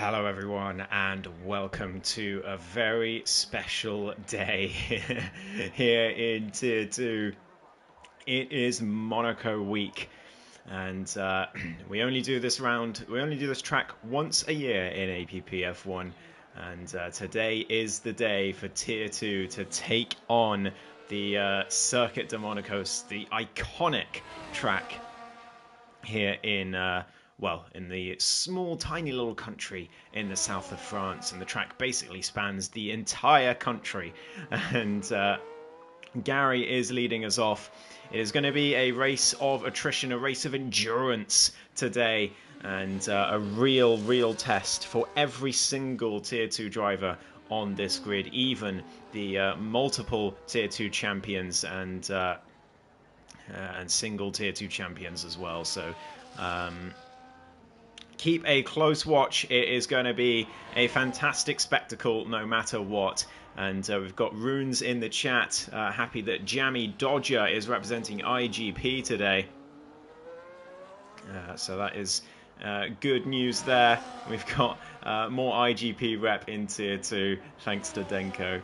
Hello everyone and welcome to a very special day here in Tier 2. It is Monaco week and we only do this track once a year in APPF1, and today is the day for Tier 2 to take on the Circuit de Monaco, the iconic track here in in the small, tiny little country in the south of France. And the track basically spans the entire country. And Gary is leading us off. It is going to be a race of attrition, a race of endurance today, and a real test for every single Tier 2 driver on this grid, even the multiple Tier 2 champions and single Tier 2 champions as well. So keep a close watch. It is going to be a fantastic spectacle no matter what. And we've got Runes in the chat, happy that Jammy Dodger is representing IGP today. So that is good news there. We've got more IGP rep in Tier 2, thanks to Denko.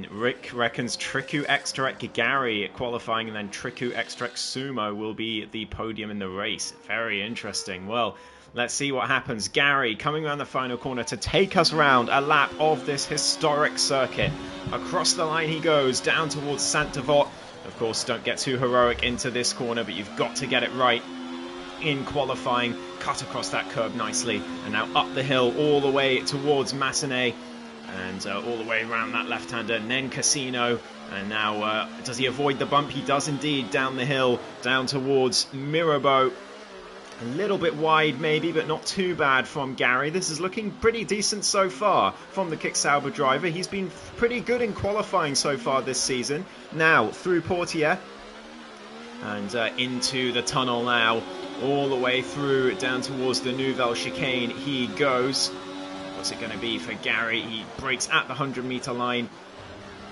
Rick reckons Triku Extrek Gary qualifying, and then Triku Extrek Sumo will be the podium in the race. Very interesting. Well, let's see what happens. Gary coming around the final corner to take us round a lap of this historic circuit. Across the line he goes, down towards Saint-Devote. Of course, don't get too heroic into this corner, but you've got to get it right in qualifying. Cut across that curb nicely, and now up the hill all the way towards Massenet. And all the way around that left-hander, and then Casino. And now, does he avoid the bump? He does indeed, down the hill, down towards Mirabeau. A little bit wide maybe, but not too bad from Gary. This is looking pretty decent so far from the Kicksauber driver. He's been pretty good in qualifying so far this season. Now, through Portier. And into the tunnel now. All the way through, down towards the Nouvelle Chicane he goes. What's it going to be for Gary? He breaks at the 100-meter line.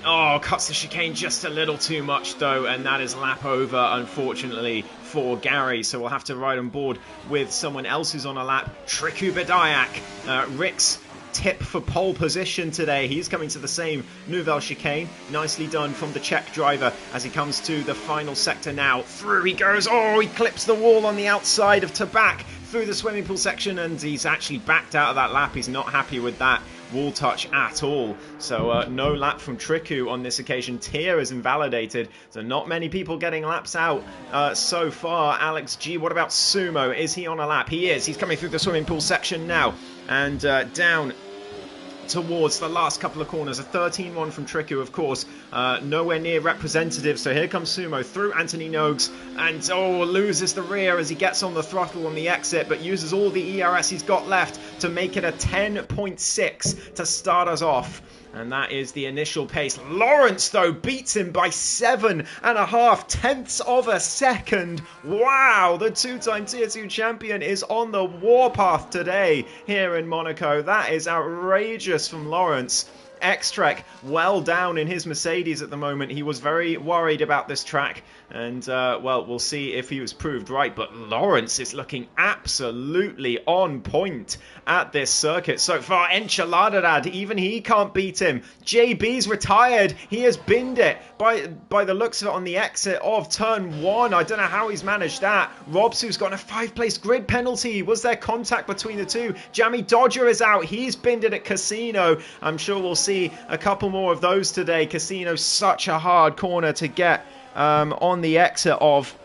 Oh, cuts the chicane just a little too much, though, and that is lap over, unfortunately, for Gary. So we'll have to ride on board with someone else who's on a lap. Triku Bediak, Rick's tip for pole position today. He's coming to the same Nouvelle Chicane. Nicely done from the Czech driver as he comes to the final sector now. Through he goes. Oh, he clips the wall on the outside of Tabak through the swimming pool section, and he's actually backed out of that lap. He's not happy with that wall touch at all. So no lap from Triku on this occasion. Tier is invalidated, so not many people getting laps out so far. Alex G, what about Sumo? Is he on a lap? He is. He's coming through the swimming pool section now, and down towards the last couple of corners. A 13-1 from Triku, of course, nowhere near representative. So here comes Sumo through Anthony Nogues, and loses the rear as he gets on the throttle on the exit, but uses all the ERS he's got left to make it a 10.6 to start us off. And that is the initial pace. Lawrence, though, beats him by 7.5 tenths of a second. Wow, the two-time Tier 2 champion is on the warpath today here in Monaco. That is outrageous from Lawrence. Extrek well down in his Mercedes at the moment. He was very worried about this track, and we'll see if he was proved right. But Lawrence is looking absolutely on point at this circuit so far. Enchiladad, even he can't beat him. JB's retired. He has binned it by the looks of it on the exit of turn 1. I don't know how he's managed that. Robsu's got a 5-place grid penalty. Was there contact between the two? Jammy Dodger is out. He's binned it at Casino. I'm sure we'll see a couple more of those today. Casino, such a hard corner to get on the exit of,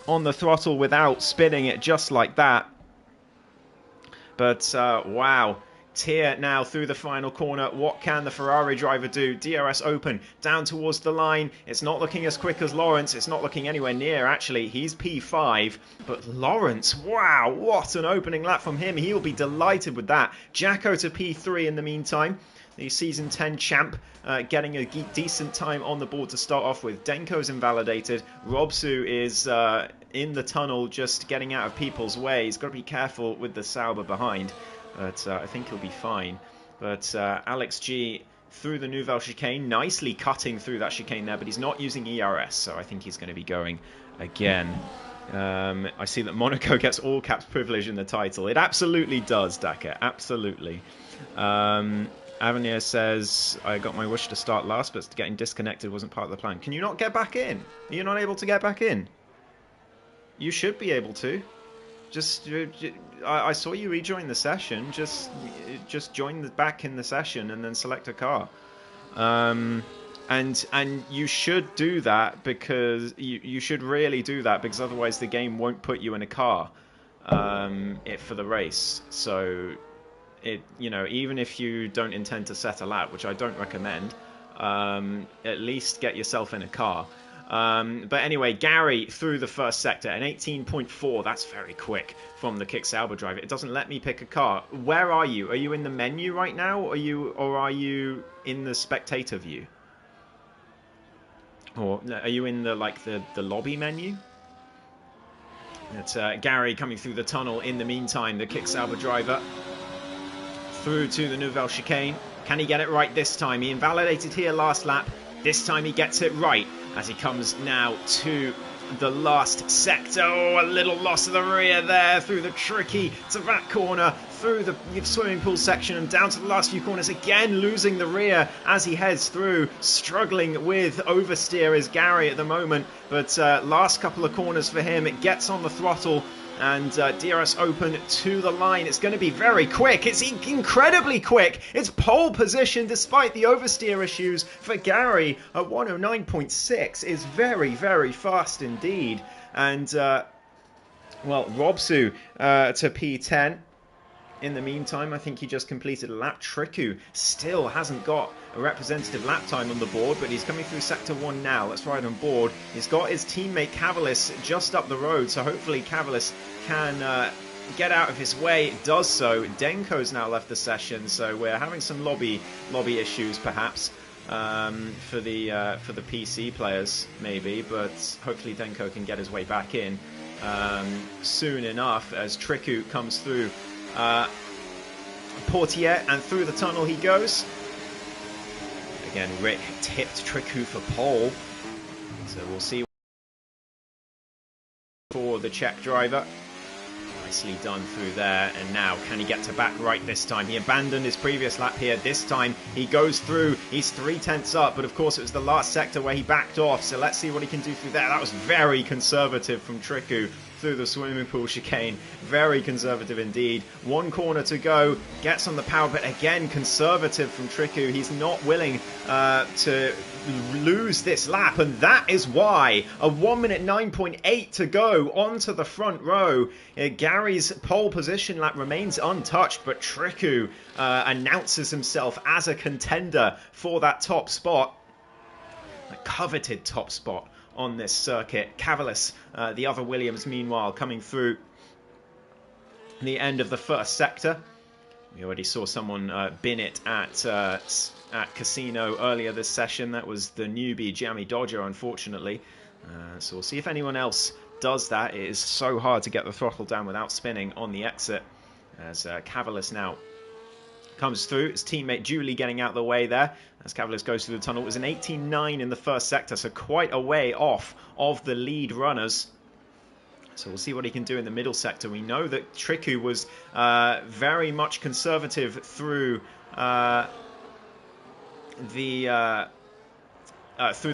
on the throttle without spinning it just like that. But wow, Tier now through the final corner. What can the Ferrari driver do? DRS open down towards the line. It's not looking as quick as Lawrence. It's not looking anywhere near, actually. He's P5, but Lawrence, wow, what an opening lap from him. He'll be delighted with that. Jacko to P3 in the meantime. The Season 10 champ getting a decent time on the board to start off with. Denko's invalidated. Robsu is in the tunnel just getting out of people's way. He's got to be careful with the Sauber behind, but I think he'll be fine. But Alex G through the Nouvelle Chicane, nicely cutting through that chicane there, but he's not using ERS, so I think he's going to be going again. I see that Monaco gets all caps privilege in the title. It absolutely does, Daka. Absolutely. Avenir says, I got my wish to start last, but getting disconnected wasn't part of the plan. Can you not get back in? Are you not able to get back in? You should be able to. I saw you rejoin the session. Just join back in the session and then select a car. And you should do that because you should really do that because otherwise the game won't put you in a car for the race. So even if you don't intend to set a lap, which I don't recommend, at least get yourself in a car. But anyway, Gary through the first sector, an 18.4. That's very quick from the Kick Sauber driver. It doesn't let me pick a car. Where are you? Are you in the menu right now, or are you in the spectator view? Or are you in the lobby menu? It's Gary coming through the tunnel. In the meantime, the Kick Sauber driver through to the Nouvelle Chicane. Can he get it right this time? He invalidated here last lap. This time he gets it right as he comes now to the last sector. Oh, a little loss of the rear there through the tricky to that corner, through the swimming pool section and down to the last few corners. Again, losing the rear as he heads through. Struggling with oversteer is Gary at the moment, but last couple of corners for him. It gets on the throttle. And DRS open to the line. It's going to be very quick. It's incredibly quick. It's pole position despite the oversteer issues for Gary. A 109.6 is very, very fast indeed. And, Robsu to P10. In the meantime, I think he just completed a lap. Triku still hasn't got a representative lap time on the board, but he's coming through Sector 1 now. Let's ride on board. He's got his teammate Cavalis just up the road, so hopefully Cavalis can get out of his way. It does so. Denko's now left the session, so we're having some lobby issues perhaps for the PC players maybe, but hopefully Denko can get his way back in soon enough as Triku comes through Portier, and through the tunnel he goes. Again, Rick tipped Triku for pole, so we'll see for the Czech driver. Nicely done through there, and now can he get to back right this time? He abandoned his previous lap here. This time he goes through. He's 3/10 up, but of course it was the last sector where he backed off, so let's see what he can do through there. That was very conservative from Triku through the swimming pool chicane. Very conservative indeed. One corner to go. Gets on the power, but again conservative from Triku. He's not willing to lose this lap, and that is why a 1 minute 9.8 to go onto the front row. Gary's pole position lap remains untouched, but Triku announces himself as a contender for that top spot, a coveted top spot on this circuit. Cavalis, the other Williams, meanwhile, coming through the end of the first sector. We already saw someone bin it at Casino earlier this session. That was the newbie Giammi Dodger, unfortunately. So we'll see if anyone else does that. It is so hard to get the throttle down without spinning on the exit. As Cavalis now comes through. His teammate Julie getting out of the way there as Cavalis goes through the tunnel. It was an 18.9 in the first sector, so quite a way off of the lead runners. So we'll see what he can do in the middle sector. We know that Triku was very much conservative through the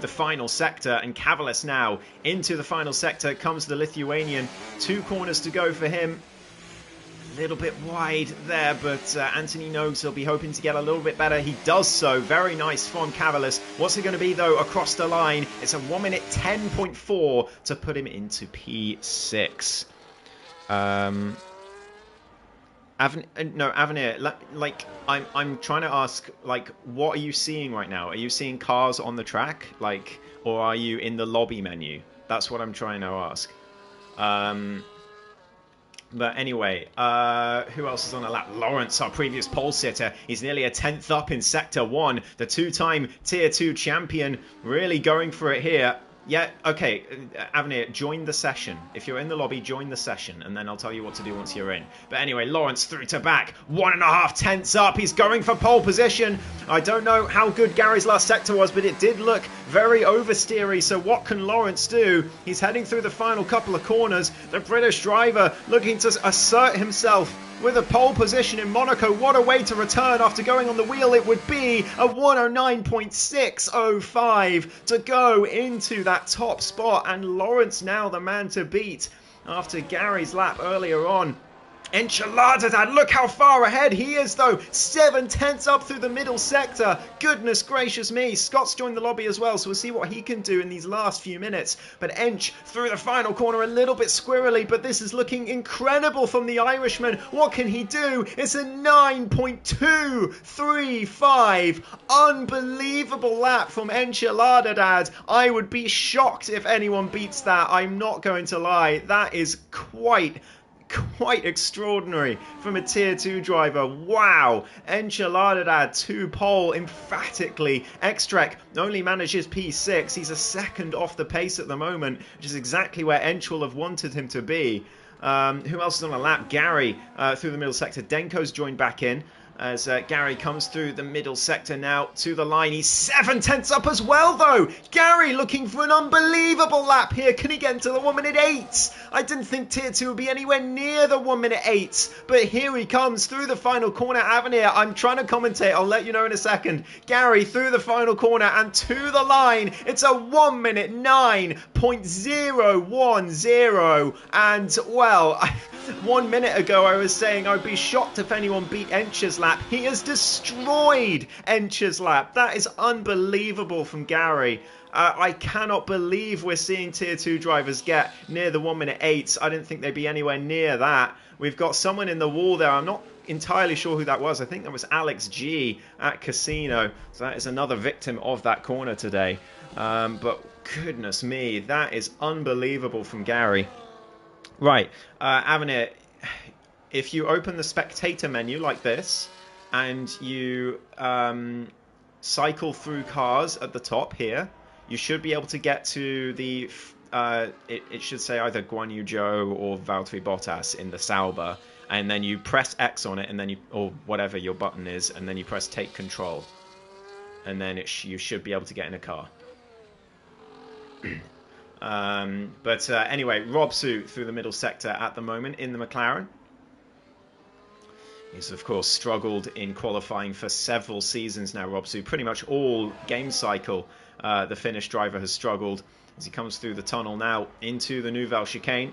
final sector, and Cavalis now into the final sector comes the Lithuanian. 2 corners to go for him. A little bit wide there, but Anthony Nogues will be hoping to get a little bit better. He does so. Very nice from Cavalis. What's it going to be, though, across the line? It's a 1 minute 10.4 to put him into P6. Avenir, I'm trying to ask, what are you seeing right now? Are you seeing cars on the track, or are you in the lobby menu? That's what I'm trying to ask. But anyway, who else is on the lap? Lawrence, our previous pole sitter. He's nearly a 10th up in Sector 1. The 2-time Tier 2 champion really going for it here. Yeah, okay, Avenir, join the session. If you're in the lobby, join the session, and then I'll tell you what to do once you're in. But anyway, Lawrence through to back, 1.5 tenths up, he's going for pole position. I don't know how good Gary's last sector was, but it did look very oversteery, so what can Lawrence do? He's heading through the final couple of corners. The British driver looking to assert himself with a pole position in Monaco. What a way to return after going on the wheel. It would be a 109.605 to go into that top spot, and Lawrence now the man to beat after Gary's lap earlier on. Enchiladad, look how far ahead he is though, 7 tenths up through the middle sector. Goodness gracious me, Scott's joined the lobby as well, so we'll see what he can do in these last few minutes. But Ench through the final corner, a little bit squirrely, but this is looking incredible from the Irishman. What can he do? It's a 9.235, unbelievable lap from Enchiladad. I would be shocked if anyone beats that, I'm not going to lie. That is quite extraordinary from a tier 2 driver. Wow, Enchiladad to pole emphatically. Extrek only manages P6. He's a second off the pace at the moment, which is exactly where Ench will have wanted him to be. Who else is on a lap? Gary through the middle sector. Denko's joined back in as Gary comes through the middle sector now to the line. He's 7 tenths up as well though. Gary looking for an unbelievable lap here. Can he get into the 1 minute 8? I didn't think tier 2 would be anywhere near the 1 minute 8, but here he comes through the final corner. Avenir, I'm trying to commentate, I'll let you know in a second. Gary through the final corner and to the line. It's a 1 minute 9.010, and well, 1 minute ago I was saying I'd be shocked if anyone beat Ench's lap. He has destroyed Ench's lap. That is unbelievable from Gary. I cannot believe we're seeing tier 2 drivers get near the 1 minute 8. I didn't think they'd be anywhere near that. We've got someone in the wall there. I'm not entirely sure who that was. I think that was Alex G at Casino. So that is another victim of that corner today. But goodness me, that is unbelievable from Gary. Right, Avenir, if you open the spectator menu like this and you cycle through cars at the top here, you should be able to get to the it should say either Guan Yu Zhou or Valtteri Bottas in the Sauber, and then you press X on it, and then or whatever your button is, and then you press take control, and then you should be able to get in a car. Anyway, Robsu through the middle sector at the moment in the McLaren. He's of course struggled in qualifying for several seasons now, Robsu. Pretty much all game cycle the Finnish driver has struggled as he comes through the tunnel now into the Nouvelle chicane.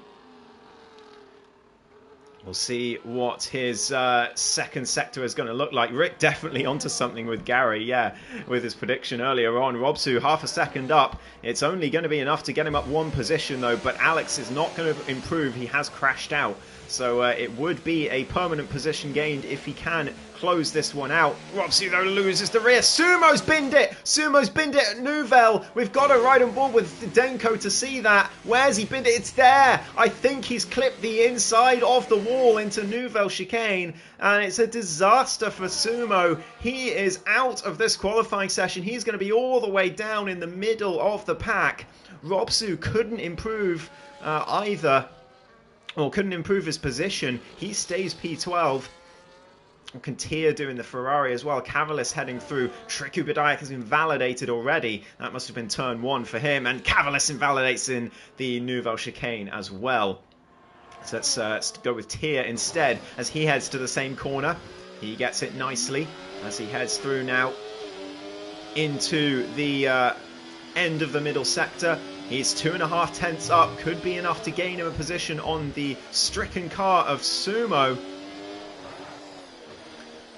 We'll see what his second sector is going to look like. Rick definitely onto something with Gary, yeah, with his prediction earlier on. Robsu half a second up. It's only going to be enough to get him up one position though, but Alex is not going to improve. He has crashed out. So it would be a permanent position gained if he can close this one out. Robsu though loses the rear. Sumo's binned it. Sumo's binned it at Nouvelle. We've got to ride on board with Denko to see that. Where's he binned it? It's there. I think he's clipped the inside of the wall into Nouvelle chicane, and it's a disaster for Sumo. He is out of this qualifying session. He's going to be all the way down in the middle of the pack. Robsu couldn't improve either. Well, couldn't improve his position. He stays P12. Kantia doing the Ferrari as well. Cavalis heading through. Triku Bediak has been validated already. That must have been turn 1 for him. And Cavalis invalidates in the Nouvelle chicane as well. So let's go with Tia instead as he heads to the same corner. He gets it nicely as he heads through now into the end of the middle sector. He's 2.5 tenths up, could be enough to gain him a position on the stricken car of Sumo.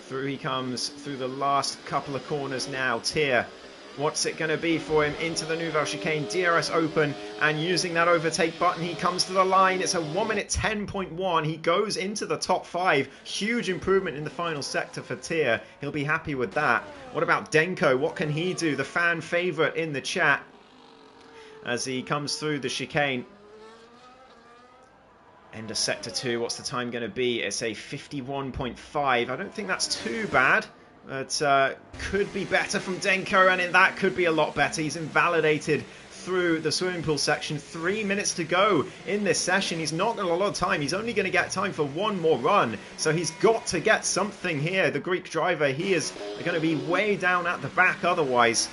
Through he comes through the last couple of corners now. Tier, what's it going to be for him into the Nouvelle chicane? DRS open, and using that overtake button, he comes to the line. It's a 1 minute 10.1. He goes into the top 5. Huge improvement in the final sector for Tier. He'll be happy with that. What about Denko? What can he do? The fan favourite in the chat as he comes through the chicane. End of sector 2, what's the time going to be? It's a 51.5. I don't think that's too bad, but could be better from Denko, and that could be a lot better. He's invalidated through the swimming pool section. 3 minutes to go in this session. He's not got a lot of time. He's only going to get time for one more run. So he's got to get something here. The Greek driver, he is going to be way down at the back otherwise.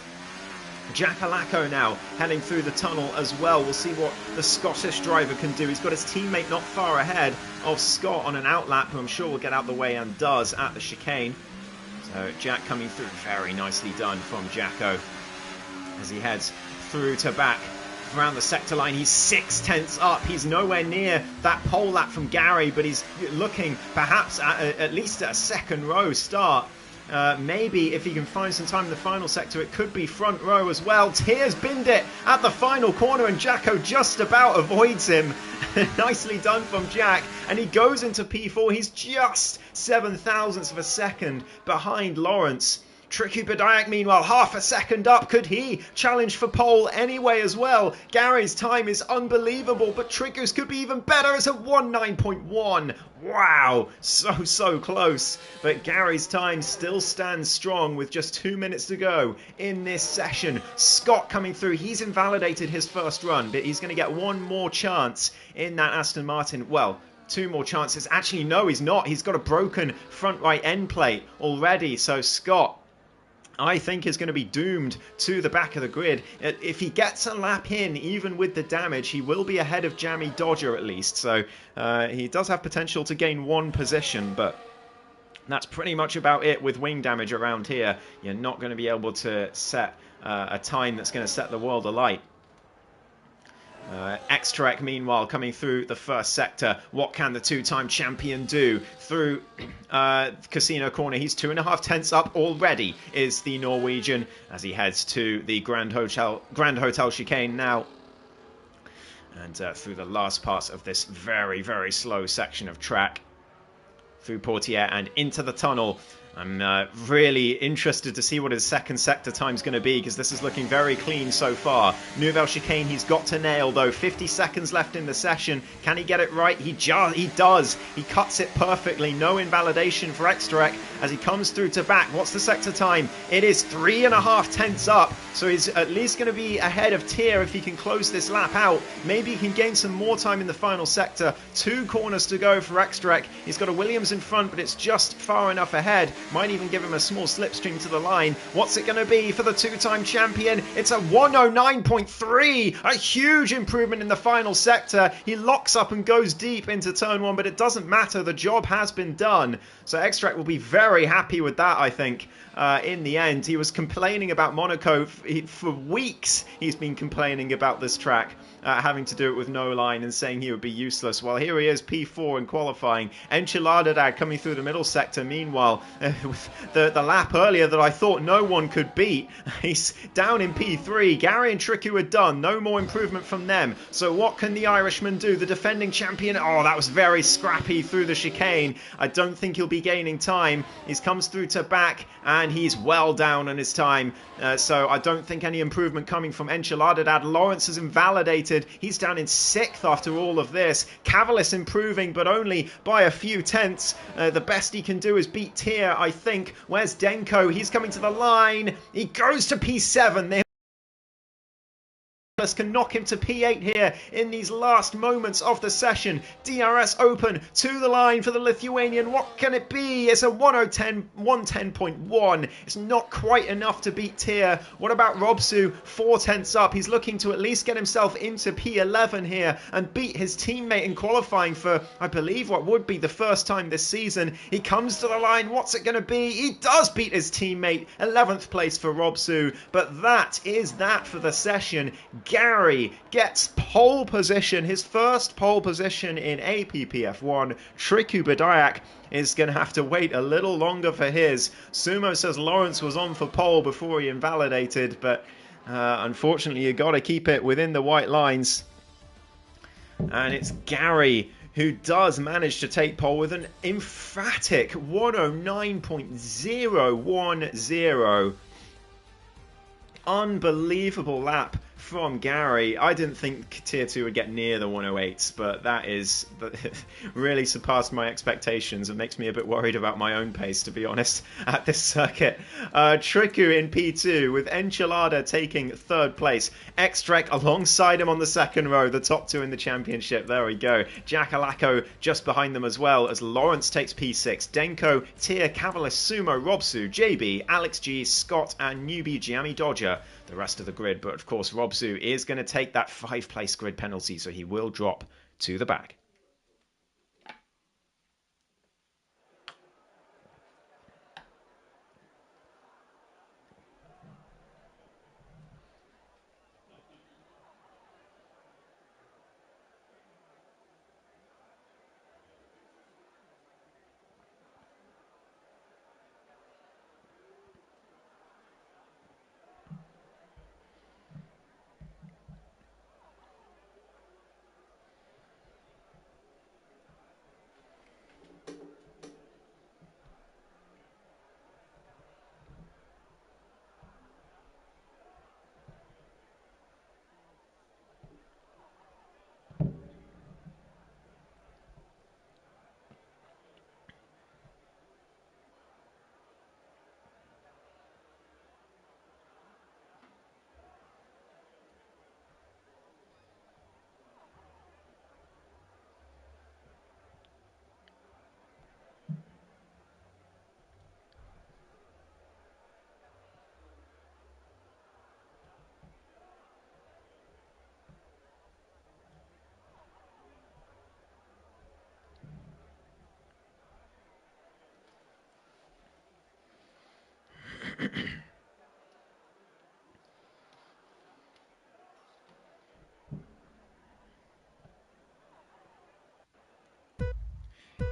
Jakalako now heading through the tunnel as well. We'll see what the Scottish driver can do. He's got his teammate not far ahead of Scott on an outlap, who I'm sure will get out the way and does at the chicane. So Jack coming through, very nicely done from Jacko as he heads through to back around the sector line. He's 6/10 up. He's nowhere near that pole lap from Gary, but he's looking perhaps at least at a second row start. Maybe if he can find some time in the final sector, it could be front row as well. Tears binned it at the final corner, and Jacko just about avoids him. Nicely done from Jack, and he goes into P4. He's just 0.07 of a second behind Lawrence. Triku Badayak, meanwhile, half a second up. Could he challenge for pole anyway as well? Gary's time is unbelievable, but Triku's could be even better. It's a 1:09.1. Wow, so close. But Gary's time still stands strong with just 2 minutes to go in this session. Scott coming through. He's invalidated his first run, but he's going to get one more chance in that Aston Martin. Well, 2 more chances. Actually, no, he's not. He's got a broken front right end plate already. So Scott, I think, is going to be doomed to the back of the grid. If he gets a lap in, even with the damage, he will be ahead of Jammy Dodger at least. So he does have potential to gain 1 position, but that's pretty much about it with wing damage around here. You're not going to be able to set a time that's going to set the world alight. X-Trek, meanwhile, coming through the first sector. What can the 2-time champion do through Casino Corner? He's 2.5 up already, is the Norwegian, as he heads to the Grand Hotel chicane now. And through the last parts of this very slow section of track, through Portier and into the tunnel. I'm really interested to see what his second sector time is going to be, because this is looking very clean so far. Nouvelle chicane he's got to nail though. 50 seconds left in the session. Can he get it right? He does. He cuts it perfectly. No invalidation for Extrarec as he comes through to back. What's the sector time? It is 3.5 up. So he's at least going to be ahead of Tier if he can close this lap out. Maybe he can gain some more time in the final sector. 2 corners to go for Extrarec. He's got a Williams in front, but it's just far enough ahead. Might even give him a small slipstream to the line. What's it going to be for the 2-time champion? It's a 1:09.3. A huge improvement in the final sector. He locks up and goes deep into turn 1, but it doesn't matter. The job has been done. So Extract will be very happy with that, I think. In the end, he was complaining about Monaco for weeks. He's been complaining about this track, having to do it with no line and saying he would be useless. Well, here he is, P4 in qualifying. Enchiladad coming through the middle sector. Meanwhile, with the lap earlier that I thought no one could beat, he's down in P3. Gary and Triku are done. No more improvement from them. So what can the Irishman do? The defending champion. Oh, that was very scrappy through the chicane. I don't think he'll be gaining time. He comes through to back, and he's well down on his time. So I don't think any improvement coming from Enchiladad. Lawrence is invalidated. He's down in 6th after all of this. Cavalis improving, but only by a few tenths. The best he can do is beat Tier, I think. Where's Denko? He's coming to the line. He goes to P7. Can knock him to P8 here in these last moments of the session. DRS open to the line for the Lithuanian. What can it be? It's a 110.1. It's not quite enough to beat Tier. What about Robsu? 4/10 up. He's looking to at least get himself into P11 here and beat his teammate in qualifying for, I believe, what would be the first time this season. He comes to the line. What's it going to be? He does beat his teammate. 11th place for Robsu. But that is that for the session. Gary gets pole position, his first pole position in APPF1. Triku Badayak is going to have to wait a little longer for his. Sumo says Lawrence was on for pole before he invalidated, but unfortunately you got to keep it within the white lines. And it's Gary who does manage to take pole with an emphatic 109.010. Unbelievable lap from Gary. I didn't think Tier 2 would get near the 108s, but that really surpassed my expectations and makes me a bit worried about my own pace, to be honest, at this circuit. Triku in P2 with Enchilada taking third place. X-Trek alongside him on the second row, the top two in the championship. There we go. Jack Alako just behind them as well, as Lawrence takes P6. Denko, Tia, Cavalis, Sumo, Robsu, JB, Alex G, Scott, and newbie Giammi Dodger, the rest of the grid. But of course, Robsu is going to take that 5th-place grid penalty, so he will drop to the back.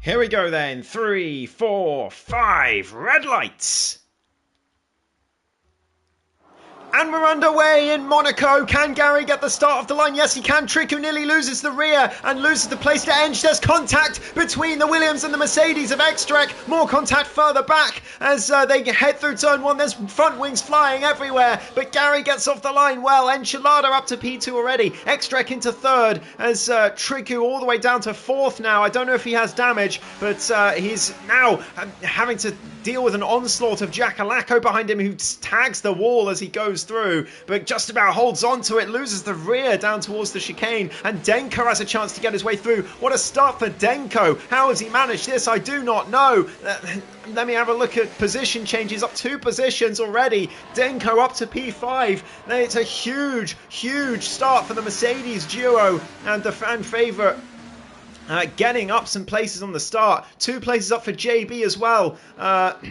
Here we go then. 3, 4, 5. Red lights. And we're underway in Monaco. Can Gary get the start of the line? Yes, he can. Triku nearly loses the rear and loses the place to Enge. There's contact between the Williams and the Mercedes of X-Trek. More contact further back as they head through turn 1. There's front wings flying everywhere, but Gary gets off the line well. Enchilada up to P2 already. X-Trek into 3rd as Triku all the way down to 4th now. I don't know if he has damage, but he's now having to deal with an onslaught of Jack Alako behind him, who tags the wall as he goes through, but just about holds on to it, loses the rear down towards the chicane, and Denko has a chance to get his way through. What a start for Denko. How has he managed this? I do not know. Let me have a look at position changes. Up 2 positions already. Denko up to P5. It's a huge start for the Mercedes duo, and the fan favourite getting up some places on the start. 2 places up for JB as well.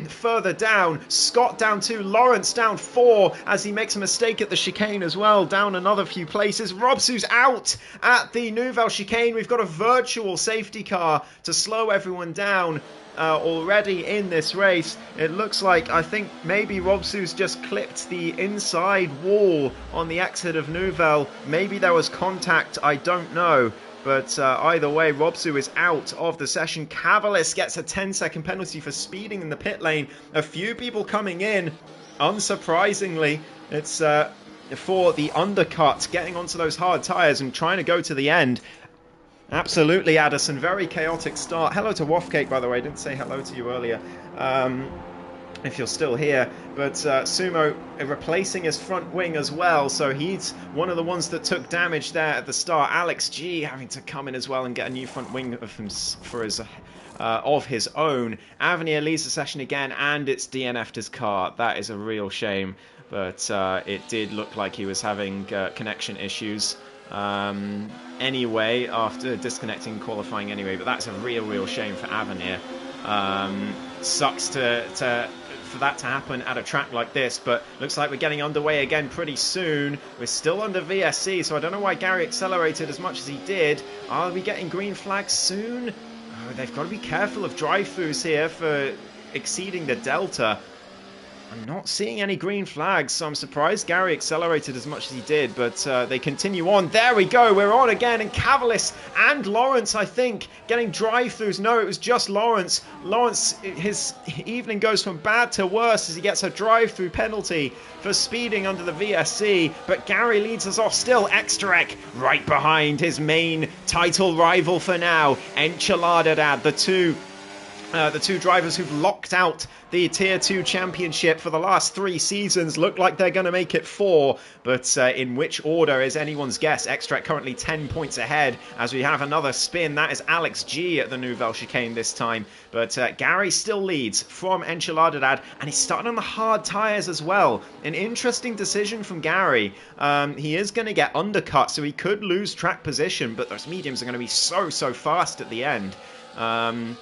Further down, Scott down 2, Lawrence down 4 as he makes a mistake at the chicane as well, down another few places. Robsu's out at the Nouvelle chicane. We've got a virtual safety car to slow everyone down already in this race. It looks like, I think maybe Robsu's just clipped the inside wall on the exit of Nouvelle. Maybe there was contact, I don't know. But either way, Robsu is out of the session. Cavalis gets a 10-second penalty for speeding in the pit lane. A few people coming in, unsurprisingly. It's for the undercut, getting onto those hard tyres and trying to go to the end. Absolutely, Addison. Very chaotic start. Hello to Waffcake, by the way. I didn't say hello to you earlier. If you're still here, but Sumo replacing his front wing as well, so he's one of the ones that took damage there at the start. Alex G having to come in as well and get a new front wing of his own. Avenir leads the session again, and it's DNF'd his car. That is a real shame, but it did look like he was having connection issues anyway, after disconnecting qualifying anyway, but that's a real shame for Avenir. Sucks for that to happen at a track like this, but looks like we're getting underway again pretty soon. We're still under VSC, so I don't know why Gary accelerated as much as he did. Are we getting green flags soon? Oh, they've got to be careful of drive-throughs here for exceeding the delta. I'm not seeing any green flags, so I'm surprised Gary accelerated as much as he did, but they continue on. There we go, we're on again, and Cavalis and Lawrence, I think, getting drive-throughs. No, it was just Lawrence. Lawrence, his evening goes from bad to worse as he gets a drive-through penalty for speeding under the VSC, but Gary leads us off still. Extrek right behind his main title rival for now, Enchiladadad, the two drivers who've locked out the Tier 2 championship for the last 3 seasons. Look like they're going to make it 4, but in which order is anyone's guess. Extract currently 10 points ahead as we have another spin. That is Alex G at the Nouvelle Chicane this time, but Gary still leads from Enchiladadad, and he's starting on the hard tyres as well. An interesting decision from Gary. He is going to get undercut, so he could lose track position, but those mediums are going to be so fast at the end.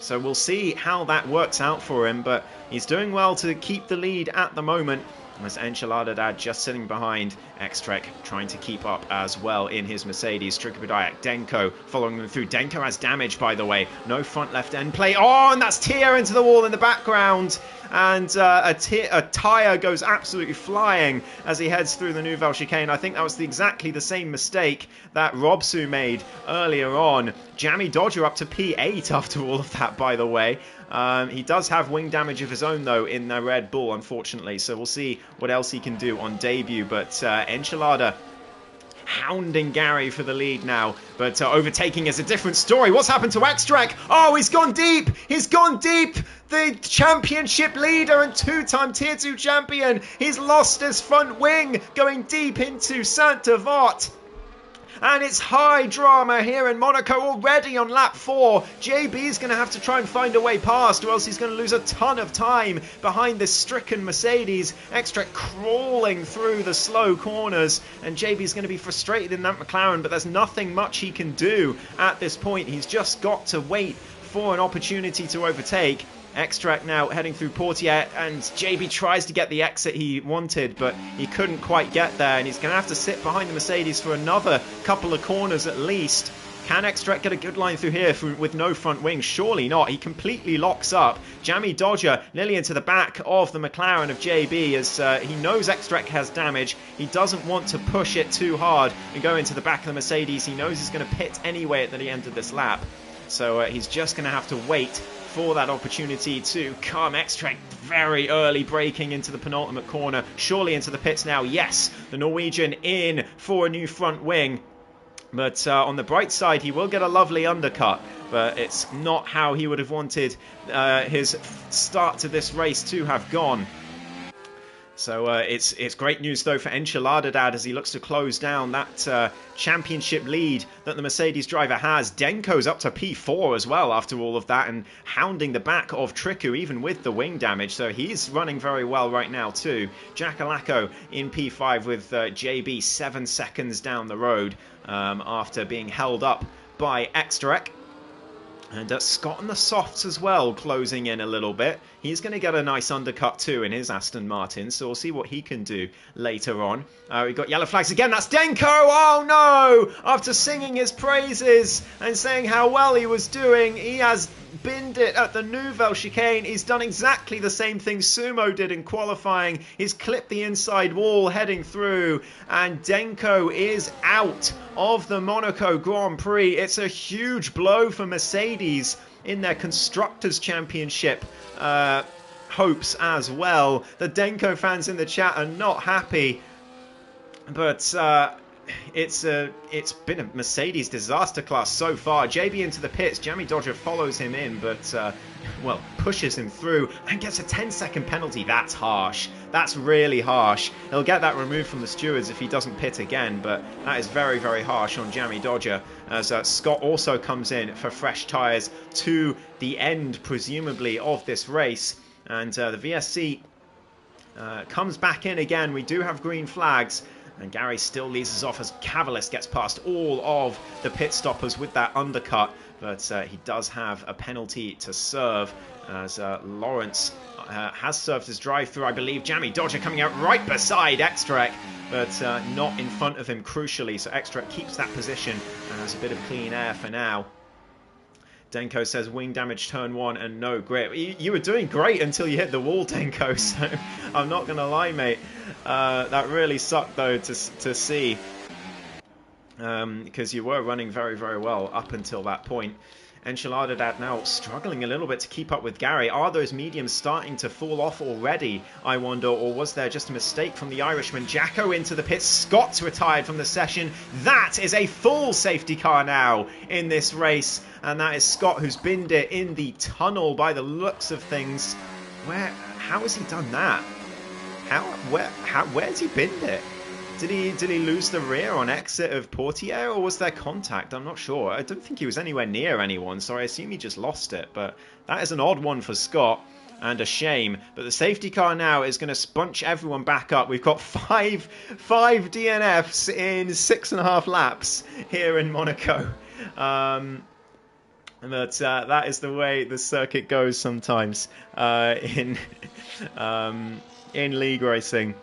So we'll see how that works out for him, but he's doing well to keep the lead at the moment. As Enchiladadad just sitting behind Extrek, trying to keep up as well in his Mercedes. Trikubidayak, Denko following them through. Denko has damage, by the way. No front left end play. Oh, and that's Tia into the wall in the background. And a tyre goes absolutely flying as he heads through the Nouvelle Chicane. I think that was exactly the same mistake that Robsu made earlier on. Jammy Dodger up to P8 after all of that, by the way. He does have wing damage of his own, though, in the Red Bull, unfortunately. So we'll see what else he can do on debut. But Enchilada hounding Gary for the lead now, but overtaking is a different story. What's happened to Extract? Oh, he's gone deep! He's gone deep! The championship leader and 2-time Tier 2 champion! He's lost his front wing, going deep into Saint-Devote. And it's high drama here in Monaco already on lap 4. JB's going to have to try and find a way past, or else he's going to lose a ton of time behind this stricken Mercedes. Extract crawling through the slow corners, and JB's going to be frustrated in that McLaren, but there's nothing much he can do at this point. He's just got to wait for an opportunity to overtake. Extract now heading through Portier, and JB tries to get the exit he wanted, but he couldn't quite get there, and he's going to have to sit behind the Mercedes for another couple of corners at least. Can Extract get a good line through here with no front wing? Surely not. He completely locks up. Jammy Dodger nearly into the back of the McLaren of JB as he knows Extract has damage. He doesn't want to push it too hard and go into the back of the Mercedes. He knows he's going to pit anyway at the end of this lap. So he's just going to have to wait for that opportunity to come. Extract very early braking into the penultimate corner. Surely into the pits now. Yes, the Norwegian in for a new front wing. But on the bright side, he will get a lovely undercut. But it's not how he would have wanted his start to this race to have gone. So it's great news, though, for Enchiladadad as he looks to close down that championship lead that the Mercedes driver has. Denko's up to P4 as well after all of that, and hounding the back of Triku, even with the wing damage. So he's running very well right now, too. Jackalacco in P5 with JB 7 seconds down the road after being held up by Extrek. And Scott on the softs as well, closing in a little bit. He's going to get a nice undercut too in his Aston Martin, so we'll see what he can do later on. We've got yellow flags again. That's Denko! Oh no! After singing his praises and saying how well he was doing, he has binned it at the Nouvelle Chicane. He's done exactly the same thing Sumo did in qualifying. He's clipped the inside wall heading through, and Denko is out of the Monaco Grand Prix. It's a huge blow for Mercedes in their Constructors' Championship hopes as well. The Denko fans in the chat are not happy, but it's been a Mercedes disaster class so far. JB into the pits. Jammy Dodger follows him in, but well, pushes him through and gets a 10-second penalty. That's harsh. That's really harsh. He'll get that removed from the stewards if he doesn't pit again, but that is very, very harsh on Jammy Dodger, as Scott also comes in for fresh tyres to the end, presumably, of this race. And the VSC comes back in again. We do have green flags, and Gary still leads us off as Cavalis gets past all of the pit stoppers with that undercut, but he does have a penalty to serve as Lawrence has served his drive-through, I believe. Jammy Dodger coming out right beside Extract, but not in front of him, crucially, so Extract keeps that position and has a bit of clean air for now. Denko says wing damage turn 1 and no grip. You were doing great until you hit the wall, Denko, so I'm not going to lie, mate. That really sucked, though, to see. Because you were running very, very well up until that point. Enchiladad now struggling a little bit to keep up with Gary. Are those mediums starting to fall off already, I wonder, or was there just a mistake from the Irishman? Jacko into the pits. Scott's retired from the session. That is a full safety car now in this race, and that is Scott who's binned it in the tunnel by the looks of things. How has he done that? Where's he binned it? Did he lose the rear on exit of Portier, or was there contact? I'm not sure. I don't think he was anywhere near anyone, so I assume he just lost it. But that is an odd one for Scott, and a shame. But the safety car now is going to bunch everyone back up. We've got five DNFs in 6.5 laps here in Monaco. But that is the way the circuit goes sometimes in league racing.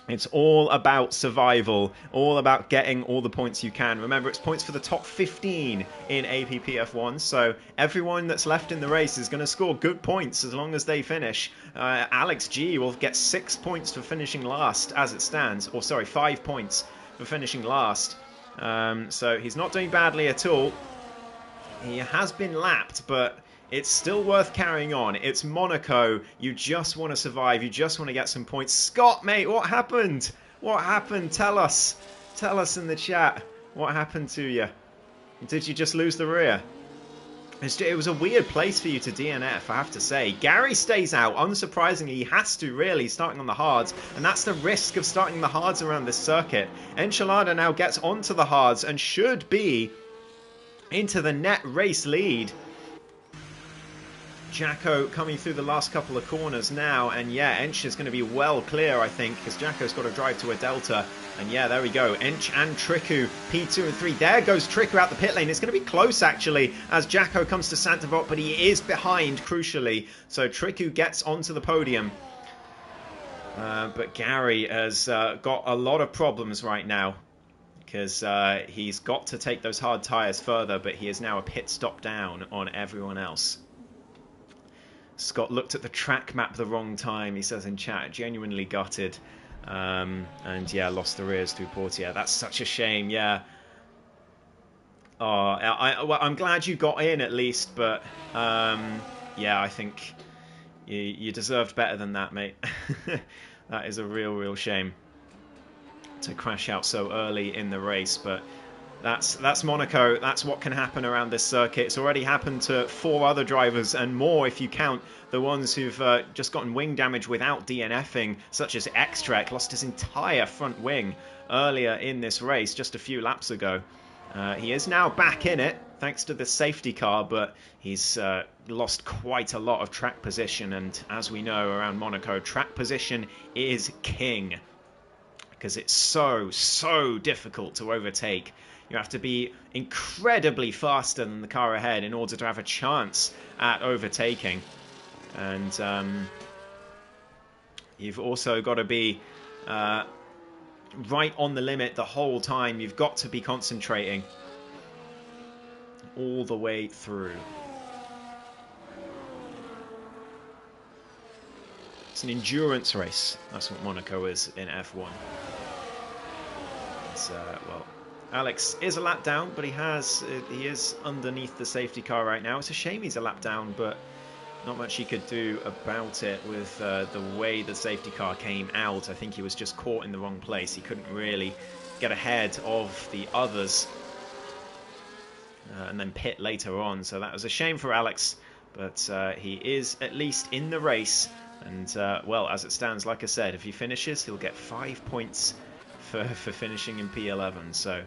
It's all about survival, all about getting all the points you can. Remember, it's points for the top 15 in APPF1, so everyone that's left in the race is going to score good points as long as they finish. Alex G will get 6 points for finishing last as it stands, or sorry, 5 points for finishing last. So he's not doing badly at all. He has been lapped, but it's still worth carrying on. It's Monaco. You just want to survive. You just want to get some points. Scott, mate, what happened? What happened? Tell us. Tell us in the chat. What happened to you? Did you just lose the rear? It was a weird place for you to DNF, I have to say. Gary stays out. Unsurprisingly, he has to, really, starting on the hards. And that's the risk of starting the hards around this circuit. Enchilada now gets onto the hards and should be into the net race lead. Jacko coming through the last couple of corners now, and yeah, Ench is going to be well clear, I think, because Jacko's got to drive to a delta. And yeah, there we go. Ench and Triku, P2 and 3. There goes Triku out the pit lane. It's going to be close, actually, as Jacko comes to Santavot, but he is behind, crucially. So Triku gets onto the podium. But Gary has got a lot of problems right now, because he's got to take those hard tyres further, but he is now a pit stop down on everyone else. Scott looked at the track map the wrong time, he says in chat. Genuinely gutted. And yeah, lost the rears through Portier. That's such a shame, yeah. Oh, well, I'm glad you got in at least, but yeah, I think you deserved better than that, mate. That is a real shame to crash out so early in the race, but that's Monaco. That's what can happen around this circuit. It's already happened to 4 other drivers and more if you count the ones who've just gotten wing damage without DNFing, such as X-Trek, lost his entire front wing earlier in this race just a few laps ago. He is now back in it thanks to the safety car, but he's lost quite a lot of track position, and as we know around Monaco, track position is king because it's so difficult to overtake. You have to be incredibly faster than the car ahead in order to have a chance at overtaking. And you've also got to be right on the limit the whole time. You've got to be concentrating all the way through. It's an endurance race. That's what Monaco is in F1. It's, well, Alex is a lap down, but he is underneath the safety car right now. It's a shame he's a lap down, but not much he could do about it with the way the safety car came out. I think he was just caught in the wrong place. He couldn't really get ahead of the others and then pit later on. So that was a shame for Alex, but he is at least in the race. And, well, as it stands, like I said, if he finishes, he'll get 5 points for finishing in P11. So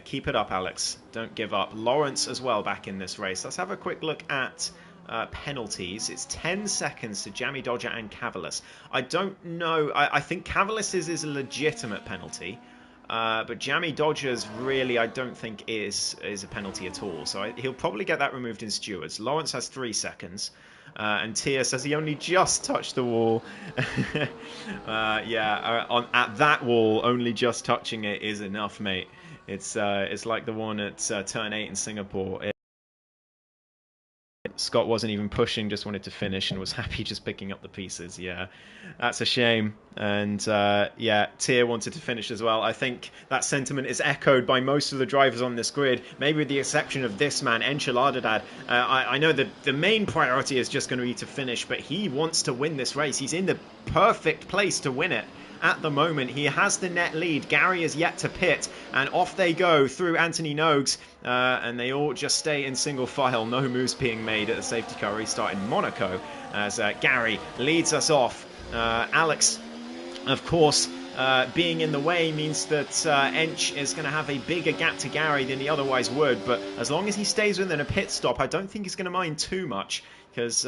keep it up, Alex. Don't give up. Lawrence as well back in this race. Let's have a quick look at penalties. It's 10 seconds to Jammy Dodger and Cavalis. I don't know. I think Cavalis's is a legitimate penalty. But Jammy Dodger's really, I don't think is a penalty at all. So he'll probably get that removed in stewards. Lawrence has 3 seconds. And Tia says he only just touched the wall. Yeah, at that wall, only just touching it is enough, mate. It's like the one at Turn 8 in Singapore. Scott wasn't even pushing, just wanted to finish and was happy just picking up the pieces. Yeah, that's a shame. And yeah, Tier wanted to finish as well. I think that sentiment is echoed by most of the drivers on this grid, maybe with the exception of this man, Enchiladadad. I know that the main priority is just going to be to finish, but he wants to win this race. He's in the perfect place to win it. At the moment, he has the net lead. Gary is yet to pit, and off they go through Anthony Nogues, and they all just stay in single file. No moves being made at the safety car restart in Monaco, as Gary leads us off. Alex, of course, being in the way means that Ench is going to have a bigger gap to Gary than he otherwise would, but as long as he stays within a pit stop, I don't think he's going to mind too much, because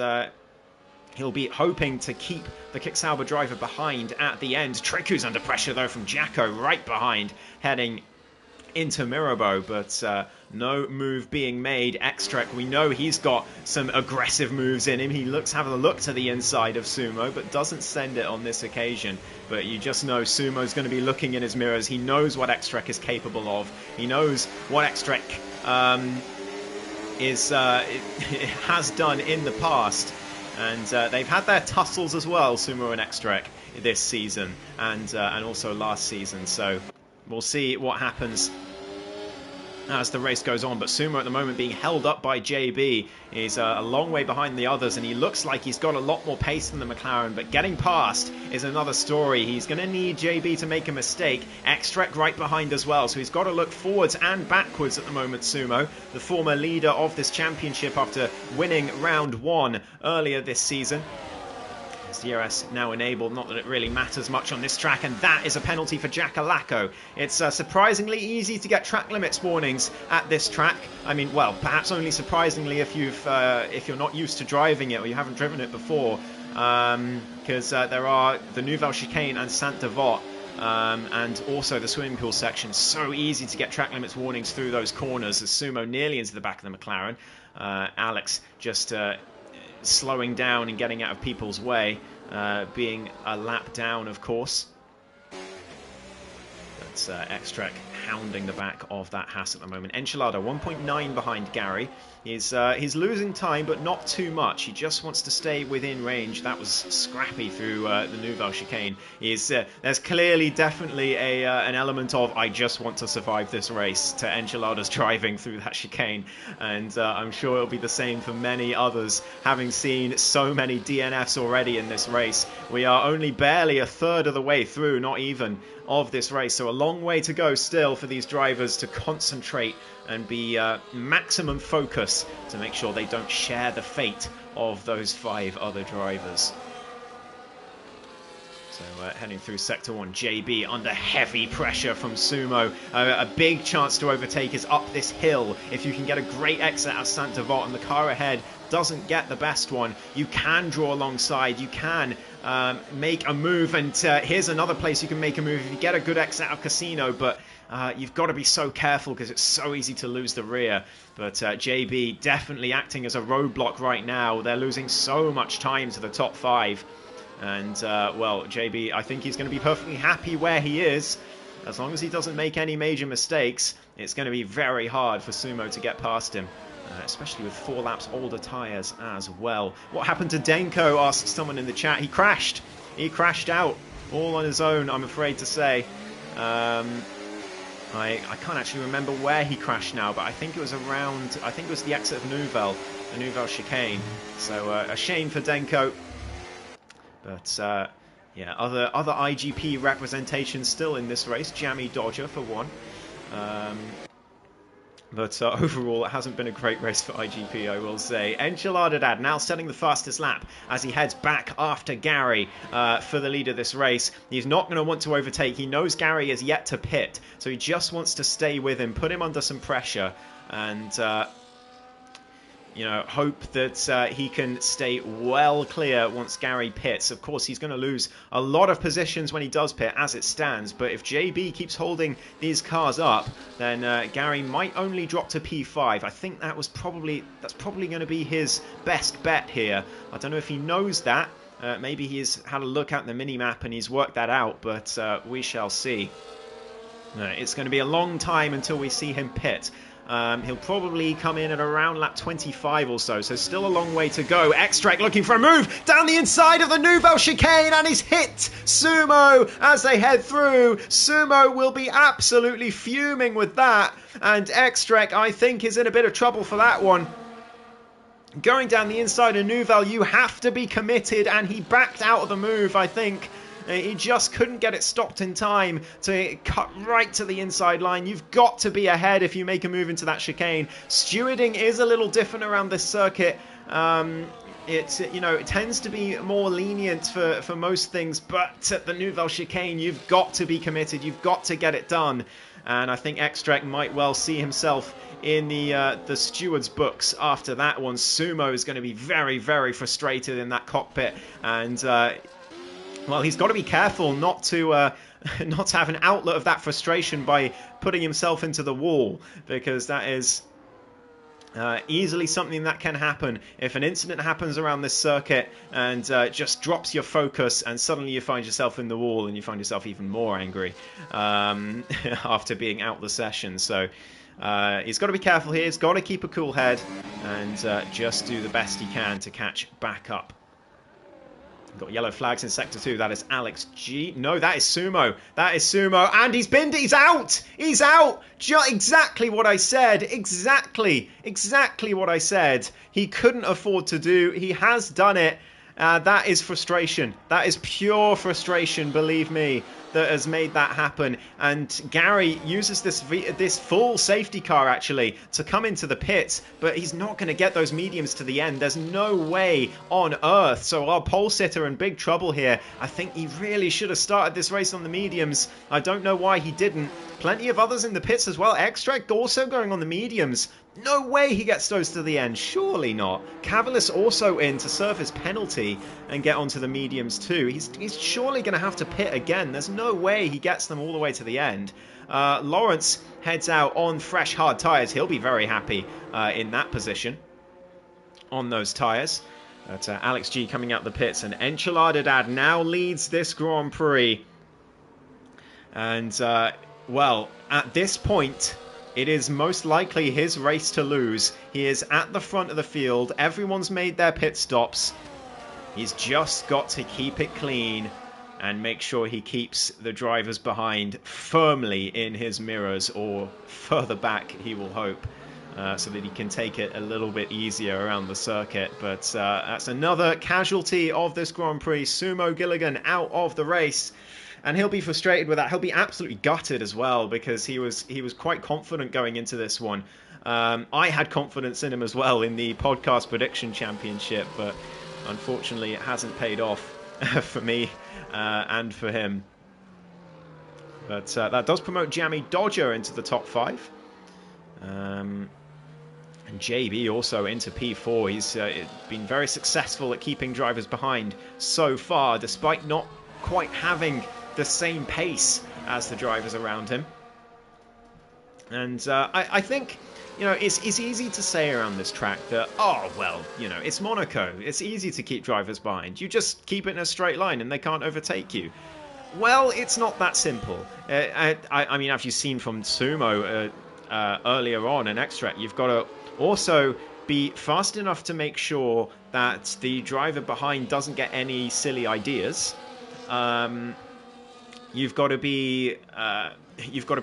he'll be hoping to keep the Kicksauber driver behind at the end. Triku's under pressure, though, from Jacko right behind, heading into Mirabeau, but no move being made. Extrek, we know he's got some aggressive moves in him. He having a look to the inside of Sumo, but doesn't send it on this occasion. But you just know Sumo's going to be looking in his mirrors. He knows what Extrek is capable of. He knows what Extrek has done in the past. And they've had their tussles as well, Sumo and Extrek, this season and also last season. So we'll see what happens as the race goes on. But Sumo at the moment being held up by JB. He's a long way behind the others, and he looks like he's got a lot more pace than the McLaren, but getting past is another story. He's going to need JB to make a mistake. Extrek right behind as well, so he's got to look forwards and backwards at the moment. Sumo, the former leader of this championship after winning round 1 earlier this season. DRS now enabled, not that it really matters much on this track, and that is a penalty for Jackalacco. It's surprisingly easy to get track limits warnings at this track. I mean, well, perhaps only surprisingly if you're not used to driving it or you haven't driven it before, because there are the Nouvelle Chicane and Saint-Devote, and also the swimming pool section. So easy to get track limits warnings through those corners, as Sumo nearly into the back of the McLaren. Alex just slowing down and getting out of people's way, being a lap down, of course. That's Extrek hounding the back of that Haas at the moment. Enchilada 1.9 behind Gary. He's losing time, but not too much. He just wants to stay within range. That was scrappy through the Nouvelle Chicane. There's clearly, definitely an element of I just want to survive this race to Enchilada's driving through that chicane, and I'm sure it'll be the same for many others. Having seen so many DNFs already in this race, we are only barely a third of the way through, not even, of this race. So a long way to go still for these drivers to concentrate and be maximum focus to make sure they don't share the fate of those 5 other drivers. So heading through Sector 1, JB under heavy pressure from Sumo. A big chance to overtake is up this hill. If you can get a great exit out of Saint-Devote and the car ahead doesn't get the best one, you can draw alongside, you can make a move, and here's another place you can make a move if you get a good exit out of Casino, but you've got to be so careful because it's so easy to lose the rear. But JB definitely acting as a roadblock right now. They're losing so much time to the top 5. And, well, JB, I think he's going to be perfectly happy where he is. As long as he doesn't make any major mistakes, it's going to be very hard for Sumo to get past him. Especially with 4 laps older tyres as well. What happened to Denko, asks someone in the chat. He crashed. He crashed out all on his own, I'm afraid to say. I can't actually remember where he crashed now, but I think it was around, I think it was the exit of Nouvelle, the Nouvelle Chicane. So a shame for Denko. But yeah, other IGP representations still in this race. Jammy Dodger for one. But overall, it hasn't been a great race for IGP, I will say. Enchiladadad now setting the fastest lap as he heads back after Gary for the lead of this race. He's not going to want to overtake. He knows Gary is yet to pit, so he just wants to stay with him, put him under some pressure, and you know, hope that he can stay well clear once Gary pits. Of course, he's going to lose a lot of positions when he does pit as it stands, but if JB keeps holding these cars up, then Gary might only drop to P5. I think that's probably going to be his best bet here. I don't know if he knows that. Maybe he's had a look at the mini-map and he's worked that out, but we shall see. It's going to be a long time until we see him pit. He'll probably come in at around lap 25 or so, so still a long way to go. Extract looking for a move down the inside of the Nouvelle chicane, and he's hit Sumo as they head through. Sumo will be absolutely fuming with that, and Extract, I think, is in a bit of trouble for that one. Going down the inside of Nouvelle, you have to be committed, and he backed out of the move, I think. He just couldn't get it stopped in time to cut right to the inside line. You've got to be ahead if you make a move into that chicane. Stewarding is a little different around this circuit. It tends to be more lenient for most things, but at the Nouvelle chicane, you've got to be committed. You've got to get it done. And I think Extract might well see himself in the steward's books after that one. Sumo is going to be very, very frustrated in that cockpit, and well, he's got to be careful not to have an outlet of that frustration by putting himself into the wall, because that is easily something that can happen if an incident happens around this circuit and just drops your focus, and suddenly you find yourself in the wall and you find yourself even more angry after being out the session. So he's got to be careful here. He's got to keep a cool head and just do the best he can to catch back up. Got yellow flags in Sector 2. That is Alex G. No, that is Sumo. That is Sumo. And he's binned it. He's out. He's out. Exactly what I said. Exactly what I said. He couldn't afford to do. He has done it. That is frustration. That is pure frustration, believe me, that has made that happen. And Gary uses this full safety car, actually, to come into the pits, but he's not going to get those mediums to the end. There's no way on earth. So our pole sitter in big trouble here. I think he really should have started this race on the mediums. I don't know why he didn't. Plenty of others in the pits as well. Extract also going on the mediums. No way he gets those to the end. Surely not. Cavalis also in to serve his penalty and get onto the mediums too. He's surely going to have to pit again. There's no way he gets them all the way to the end. Lawrence heads out on fresh hard tyres. He'll be very happy in that position on those tyres. But Alex G coming out the pits, and Enchilada Dad now leads this Grand Prix. And well, at this point, it is most likely his race to lose. He is at the front of the field. Everyone's made their pit stops. He's just got to keep it clean and make sure he keeps the drivers behind firmly in his mirrors, or further back, he will hope, so that he can take it a little bit easier around the circuit. But that's another casualty of this Grand Prix. Sumo Gilligan out of the race. And he'll be frustrated with that. He'll be absolutely gutted as well, because he was quite confident going into this one. I had confidence in him as well in the podcast prediction championship, but unfortunately it hasn't paid off for me and for him. But that does promote Jamie Dodger into the top 5. And JB also into P4. He's been very successful at keeping drivers behind so far, despite not quite having the same pace as the drivers around him. And I think, it's easy to say around this track that, oh, well, it's Monaco. It's easy to keep drivers behind. You just keep it in a straight line and they can't overtake you. Well, it's not that simple. I mean, as you've seen from Sumo earlier on in Extract, you've got to also be fast enough to make sure that the driver behind doesn't get any silly ideas. You've got to be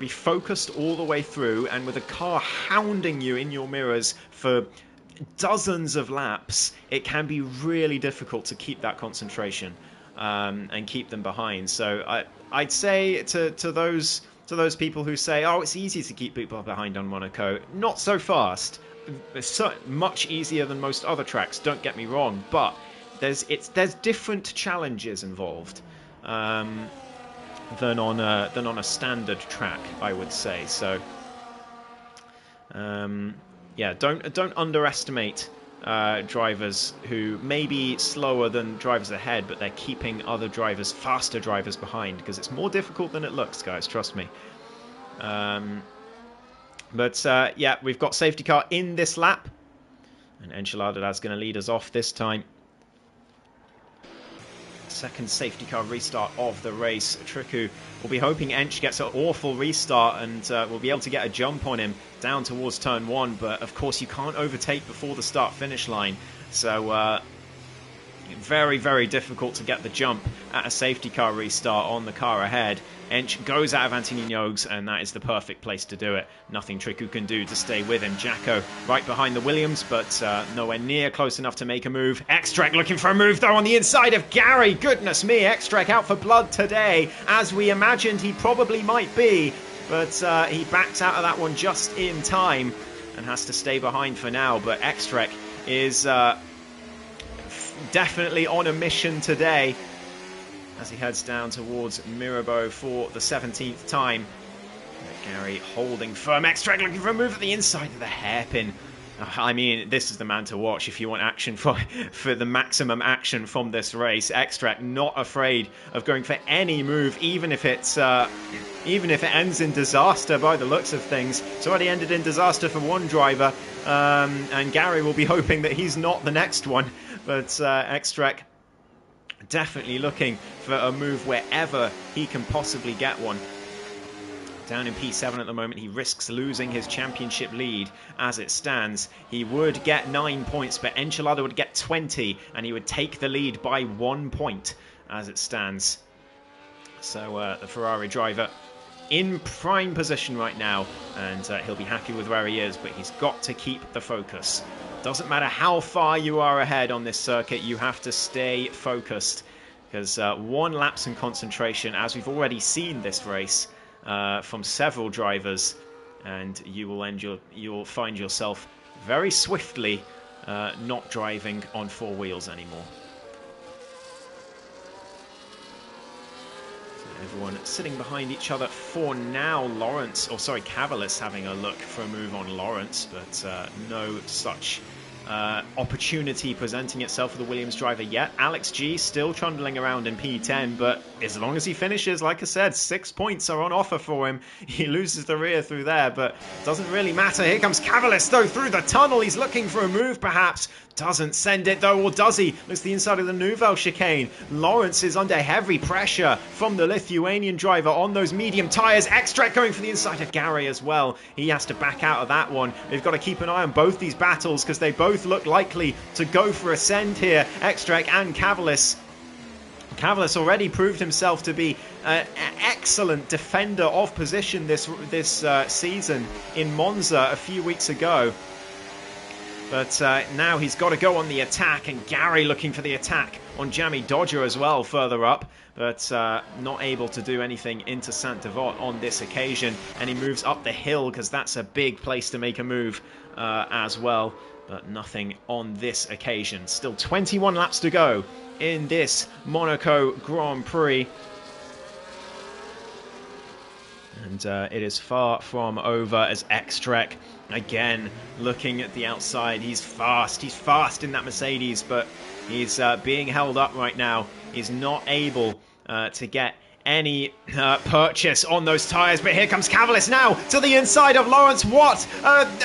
focused all the way through, and with a car hounding you in your mirrors for dozens of laps, it can be really difficult to keep that concentration and keep them behind. So I'd say to those people who say, oh, it's easy to keep people behind on Monaco, not so fast. It's much easier than most other tracks, don't get me wrong, but there's different challenges involved than on a standard track, I would say. So yeah, don't underestimate drivers who may be slower than drivers ahead, but they're keeping other drivers, faster drivers, behind, because it's more difficult than it looks, guys, trust me. But yeah, we've got safety car in this lap, and Enchilada is going to lead us off this time. second safety car restart of the race. Triku will be hoping Ench gets an awful restart and will be able to get a jump on him down towards turn 1, but of course you can't overtake before the start-finish line, so very, very difficult to get the jump at a safety car restart on the car ahead. Ench goes out of Anthony Nogues, and that is the perfect place to do it. Nothing Triku can do to stay with him. Jacko right behind the Williams, but nowhere near close enough to make a move. Extrek looking for a move, though, on the inside of Gary. Goodness me, Extrek out for blood today, as we imagined he probably might be. But he backs out of that one just in time and has to stay behind for now. But Extrek is definitely on a mission today as he heads down towards Mirabeau for the 17th time. Gary holding firm. Extrek looking for a move at the inside of the hairpin. I mean, this is the man to watch if you want action for the maximum action from this race. Extrek not afraid of going for any move, even if it ends in disaster by the looks of things. It's already ended in disaster for one driver, and Gary will be hoping that he's not the next one. But Extrek definitely looking for a move wherever he can possibly get one. Down in P7 at the moment, he risks losing his championship lead as it stands. He would get 9 points, but Enchilada would get 20, and he would take the lead by 1 point as it stands. So the Ferrari driver in prime position right now, and he'll be happy with where he is, but he's got to keep the focus. Doesn't matter how far you are ahead on this circuit, you have to stay focused, because one lapse in concentration, as we've already seen this race from several drivers, and you'll find yourself very swiftly not driving on four wheels anymore. So everyone sitting behind each other for now. Cavalis having a look for a move on Lawrence, but no such opportunity presenting itself for the Williams driver yet. Alex G still trundling around in P10, but as long as he finishes, like I said, 6 points are on offer for him. He loses the rear through there, but doesn't really matter. Here comes Cavalis, though, through the tunnel. He's looking for a move, perhaps. Doesn't send it, though, or does he? Looks the inside of the Nouvelle chicane. Lawrence is under heavy pressure from the Lithuanian driver on those medium tyres. Extrek going for the inside of Gary as well. He has to back out of that one. We've got to keep an eye on both these battles because they both look likely to go for a send here. Extrek and Cavalis. Cavalis already proved himself to be an excellent defender of position this season in Monza a few weeks ago. But now he's got to go on the attack, and Gary looking for the attack on Jamie Dodger as well further up, but not able to do anything into Saint-Devote on this occasion. And he moves up the hill because that's a big place to make a move as well, but nothing on this occasion. Still 21 laps to go in this Monaco Grand Prix. And it is far from over as Extrek again looking at the outside. He's fast in that Mercedes, but he's being held up right now. He's not able to get any purchase on those tyres, but here comes Cavalis now to the inside of Lawrence. What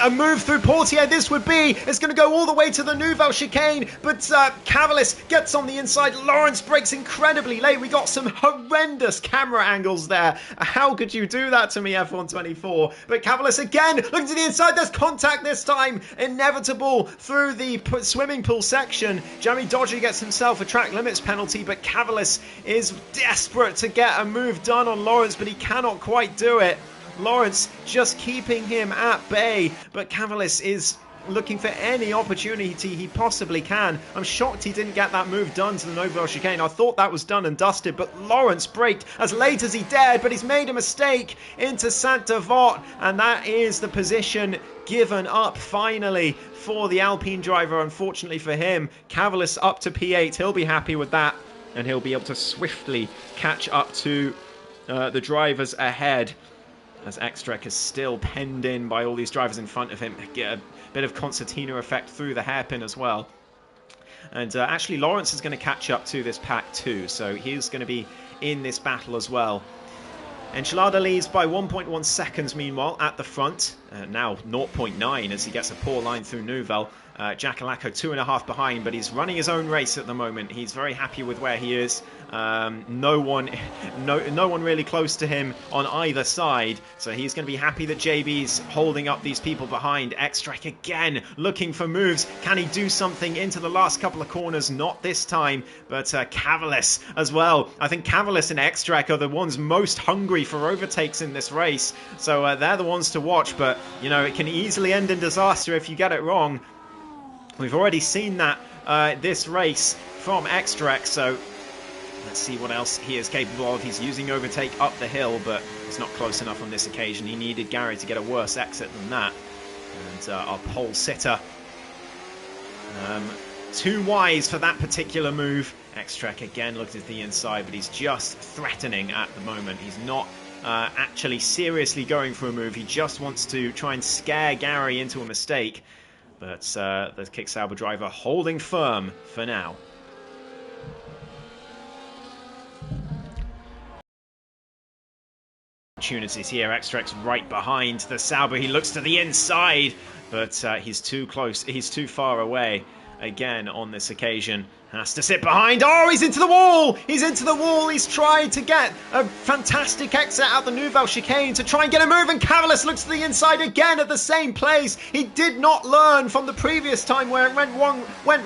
a move through Portier this would be. It's going to go all the way to the Nouvelle chicane, but Cavalis gets on the inside. Lawrence brakes incredibly late. We got some horrendous camera angles there. How could you do that to me, F124? But Cavalis again looking to the inside. There's contact this time, inevitable through the swimming pool section. Jamie Dodger gets himself a track limits penalty, but Cavalis is desperate to get a move done on Lawrence, but he cannot quite do it. Lawrence just keeping him at bay, but Cavalis is looking for any opportunity he possibly can. I'm shocked he didn't get that move done to the Nouvelle chicane. I thought that was done and dusted, but Lawrence braked as late as he dared, but he's made a mistake into Saint-Devote, and that is the position given up finally for the Alpine driver. Unfortunately for him, Cavalis up to P8. He'll be happy with that, and he'll be able to swiftly catch up to the drivers ahead, as Extrek is still penned in by all these drivers in front of him. Get a bit of concertina effect through the hairpin as well. And actually Lawrence is going to catch up to this pack too, so he's going to be in this battle as well. Enchilada leads by 1.1 seconds meanwhile at the front, now 0.9 as he gets a poor line through Nouvelle. Jackalacco 2.5 behind, but he's running his own race at the moment. He's very happy with where he is. No one really close to him on either side, so he's going to be happy that JB's holding up these people behind. X-Track again looking for moves. Can he do something into the last couple of corners? Not this time, but Cavalis as well. I think Cavalis and X-Track are the ones most hungry for overtakes in this race, so they're the ones to watch, but you know, it can easily end in disaster if you get it wrong. We've already seen that this race from X-Track, so let's see what else he is capable of. He's using overtake up the hill, but it's not close enough on this occasion. He needed Gary to get a worse exit than that. And our pole sitter, too wise for that particular move. X-Track again looked at the inside, but he's just threatening at the moment. He's not actually seriously going for a move. He just wants to try and scare Gary into a mistake. But the Kick Sauber driver holding firm for now. Opportunities here. X-Track's right behind the Sauber. He looks to the inside, but he's too close. He's too far away again on this occasion. Has to sit behind. Oh, he's into the wall! He's into the wall. He's tried to get a fantastic exit out the Nouvelle Chicane to try and get a move, and Cavalis looks to the inside again at the same place. He did not learn from the previous time where it went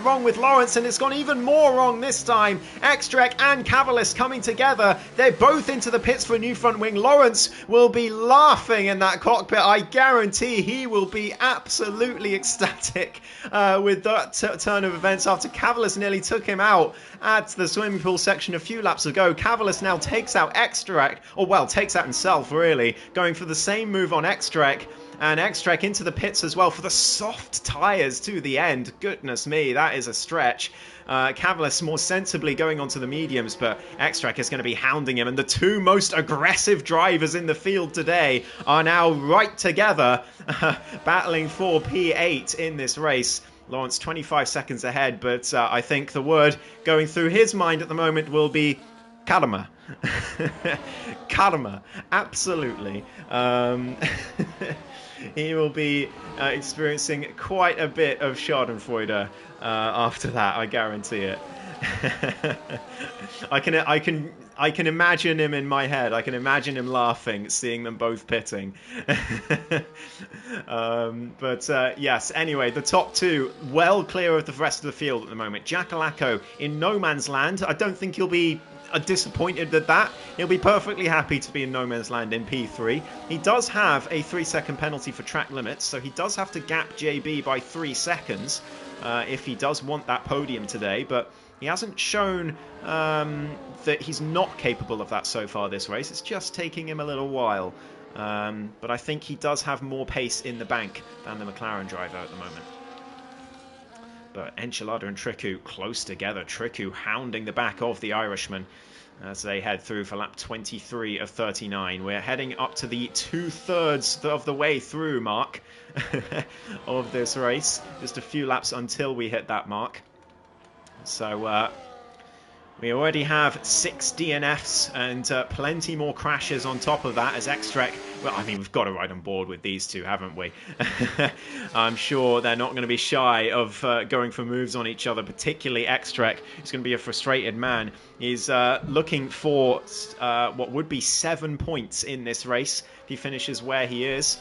wrong with Lawrence, and it's gone even more wrong this time. X-Track and Cavalis coming together. They're both into the pits for a new front wing. Lawrence will be laughing in that cockpit. I guarantee he will be absolutely ecstatic with that turn of events after Cavalis nearly took him out at the swimming pool section a few laps ago. Cavalis now takes out X-Track, or well, takes out himself really, going for the same move on X-Track, and X-Track into the pits as well for the soft tyres to the end. Goodness me, that is a stretch. Cavalis more sensibly going onto the mediums, but X-Track is going to be hounding him, and the two most aggressive drivers in the field today are now right together, battling for P8 in this race. Lawrence 25 seconds ahead, but I think the word going through his mind at the moment will be karma. Karma, absolutely. He will be experiencing quite a bit of schadenfreude after that, I guarantee it. I can imagine him in my head. I can imagine him laughing, seeing them both pitting. Yes, anyway, the top two well clear of the rest of the field at the moment. Jackalacco in no man's land. I don't think he'll be disappointed at that. He'll be perfectly happy to be in no man's land in P3. He does have a 3-second penalty for track limits, so he does have to gap JB by 3 seconds if he does want that podium today, but he hasn't shown that he's not capable of that so far this race. It's just taking him a little while. But I think he does have more pace in the bank than the McLaren driver at the moment. But Enchilada and Tricu close together. Tricu hounding the back of the Irishman as they head through for lap 23 of 39. We're heading up to the 2/3 of the way through mark of this race. Just a few laps until we hit that mark. So we already have 6 DNFs and plenty more crashes on top of that as X-Track. Well, I mean, we've got to ride on board with these two, haven't we? I'm sure they're not going to be shy of going for moves on each other, particularly X-Track. He's going to be a frustrated man. He's looking for what would be 7 points in this race if he finishes where he is.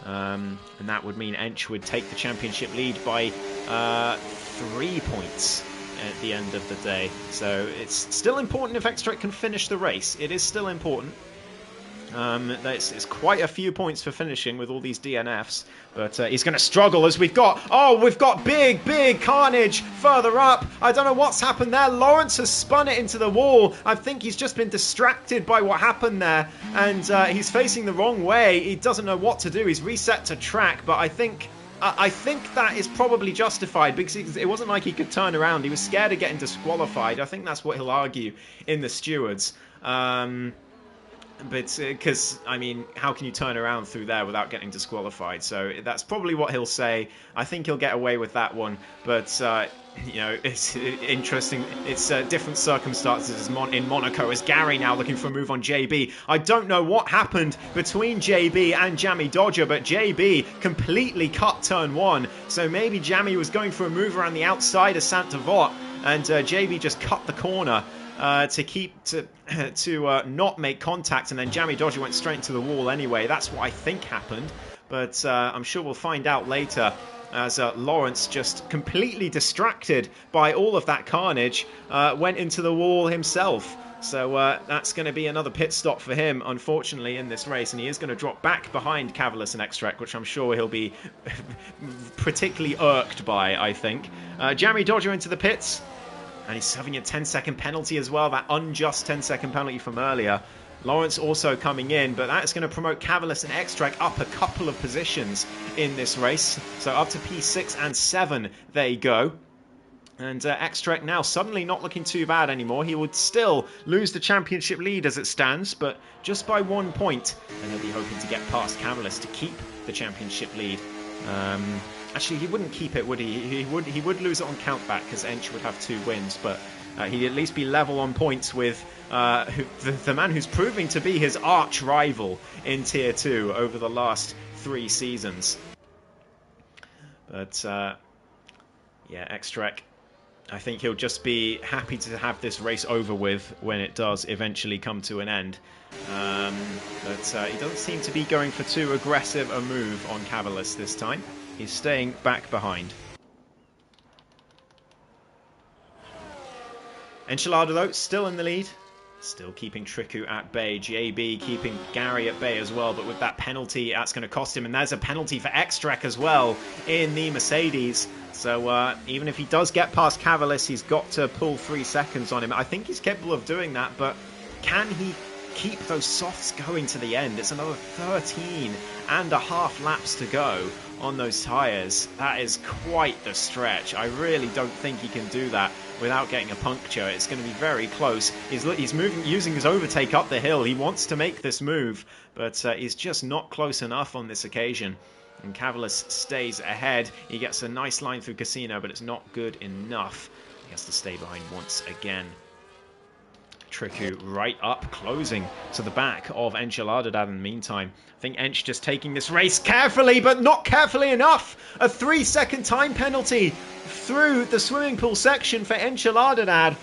And that would mean Ench would take the championship lead by 3 points at the end of the day. So it's still important if X-Track can finish the race. It is still important. It's quite a few points for finishing with all these DNFs, but he's going to struggle as we've got big carnage further up. I don't know what's happened there. Lawrence has spun it into the wall. I think he's just been distracted by what happened there, and he's facing the wrong way. He doesn't know what to do. He's reset to track, but I think that is probably justified because it wasn't like he could turn around. He was scared of getting disqualified. I think that's what he'll argue in the stewards. But because, I mean, how can you turn around through there without getting disqualified? So that's probably what he'll say. I think he'll get away with that one. But you know, it's interesting. It's different circumstances in Monaco, as Gary now looking for a move on JB. I don't know what happened between JB and Jammy Dodger, but JB completely cut turn 1. So maybe Jammy was going for a move around the outside of Saint-Devote, and JB just cut the corner to not make contact, and then Jammy Dodger went straight into the wall anyway. That's what I think happened, but I'm sure we'll find out later, as Lawrence, just completely distracted by all of that carnage, went into the wall himself. So that's going to be another pit stop for him, unfortunately, in this race, and he is going to drop back behind Cavalis and Extract, which I'm sure he'll be particularly irked by, I think. Jammy Dodger into the pits, and he's having a 10-second penalty as well, that unjust 10-second penalty from earlier. Lawrence also coming in, but that's going to promote Cavalis and Extract up a couple of positions in this race. So up to P6 and 7 they go. And Extract now suddenly not looking too bad anymore. He would still lose the championship lead as it stands, but just by 1 point. And he'll be hoping to get past Cavalis to keep the championship lead. Actually, he wouldn't keep it, would he? He would lose it on countback, because Ench would have 2 wins, but he'd at least be level on points with the man who's proving to be his arch rival in Tier 2 over the last 3 seasons. But yeah, Extract, I think he'll just be happy to have this race over with when it does eventually come to an end. But he doesn't seem to be going for too aggressive a move on Cavalis this time. He's staying back behind. Enchilada, though, still in the lead. Still keeping Triku at bay. JB keeping Gary at bay as well. But with that penalty, that's going to cost him. And there's a penalty for Extract as well in the Mercedes. So even if he does get past Cavalis, he's got to pull 3 seconds on him. I think he's capable of doing that, but can he keep those softs going to the end? It's another 13.5 laps to go on those tyres. That is quite the stretch. I really don't think he can do that without getting a puncture. It's going to be very close. He's moving, using his overtake up the hill. He wants to make this move, but he's just not close enough on this occasion. And Cavalis stays ahead. He gets a nice line through Casino, but it's not good enough. He has to stay behind once again. Triku right up, closing to the back of Enchiladad in the meantime. I think Ench just taking this race carefully, but not carefully enough. A 3-second time penalty through the swimming pool section for Enchiladad.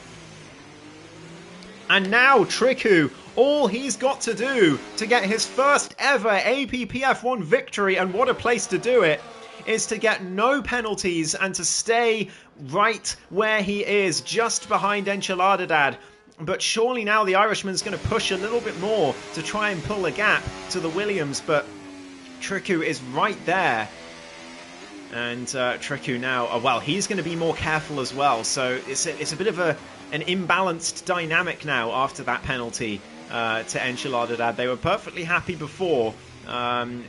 And now Triku, all he's got to do to get his first ever APPF1 victory, and what a place to do it, is to get no penalties and to stay right where he is, just behind Enchiladad. But surely now the Irishman's going to push a little bit more to try and pull a gap to the Williams, but Triku is right there. And Triku now, well, he's going to be more careful as well. So it's a bit of an imbalanced dynamic now after that penalty to Enchiladad. They were perfectly happy before,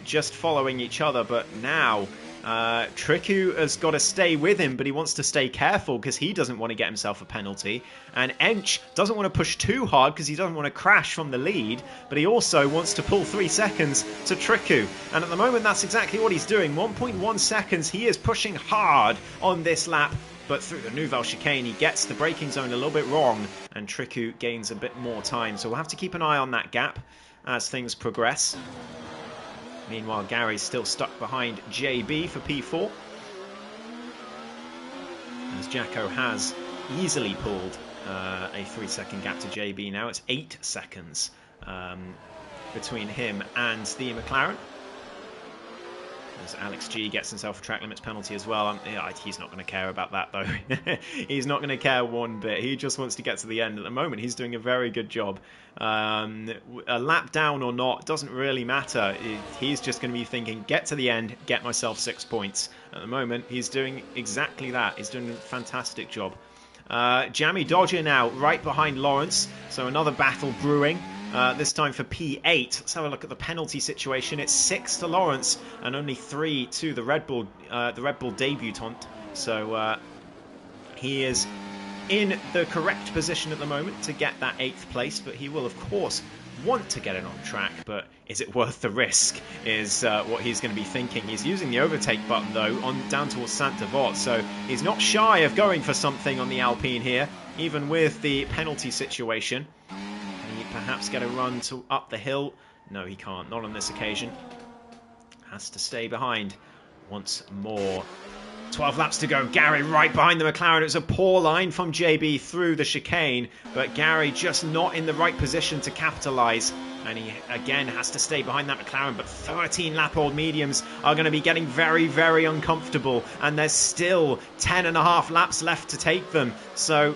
just following each other, but now Triku has got to stay with him, but he wants to stay careful because he doesn't want to get himself a penalty. And Ench doesn't want to push too hard because he doesn't want to crash from the lead, but he also wants to pull 3 seconds to Triku. And at the moment, that's exactly what he's doing. 1.1 seconds. He is pushing hard on this lap, but through the Nouvelle chicane, he gets the braking zone a little bit wrong, and Triku gains a bit more time. So we'll have to keep an eye on that gap as things progress. Meanwhile, Gary's still stuck behind JB for P4, as Jacko has easily pulled a 3-second gap to JB now. It's 8 seconds between him and the McLaren. As Alex G gets himself a track limits penalty as well. He's not going to care about that, though. He's not going to care one bit. He just wants to get to the end. At the moment, he's doing a very good job. A lap down or not doesn't really matter. He's just going to be thinking, get to the end, get myself 6 points. At the moment, he's doing exactly that. He's doing a fantastic job. Jammy Dodger now right behind Lawrence. So another battle brewing. This time for P8. Let's have a look at the penalty situation. It's 6 to Lawrence and only 3 to the Red Bull debutant. So he is in the correct position at the moment to get that 8th place, but he will of course want to get it on track, but is it worth the risk is what he's going to be thinking. He's using the overtake button though on down towards Saint-Devote, so he's not shy of going for something on the Alpine here, even with the penalty situation. Can he perhaps get a run up the hill? No, he can't, not on this occasion. Has to stay behind once more. 12 laps to go. Gary right behind the McLaren. It was a poor line from JB through the chicane, but Gary just not in the right position to capitalise. And he again has to stay behind that McLaren, but 13-lap-old mediums are going to be getting very, very uncomfortable, and there's still 10.5 laps left to take them. So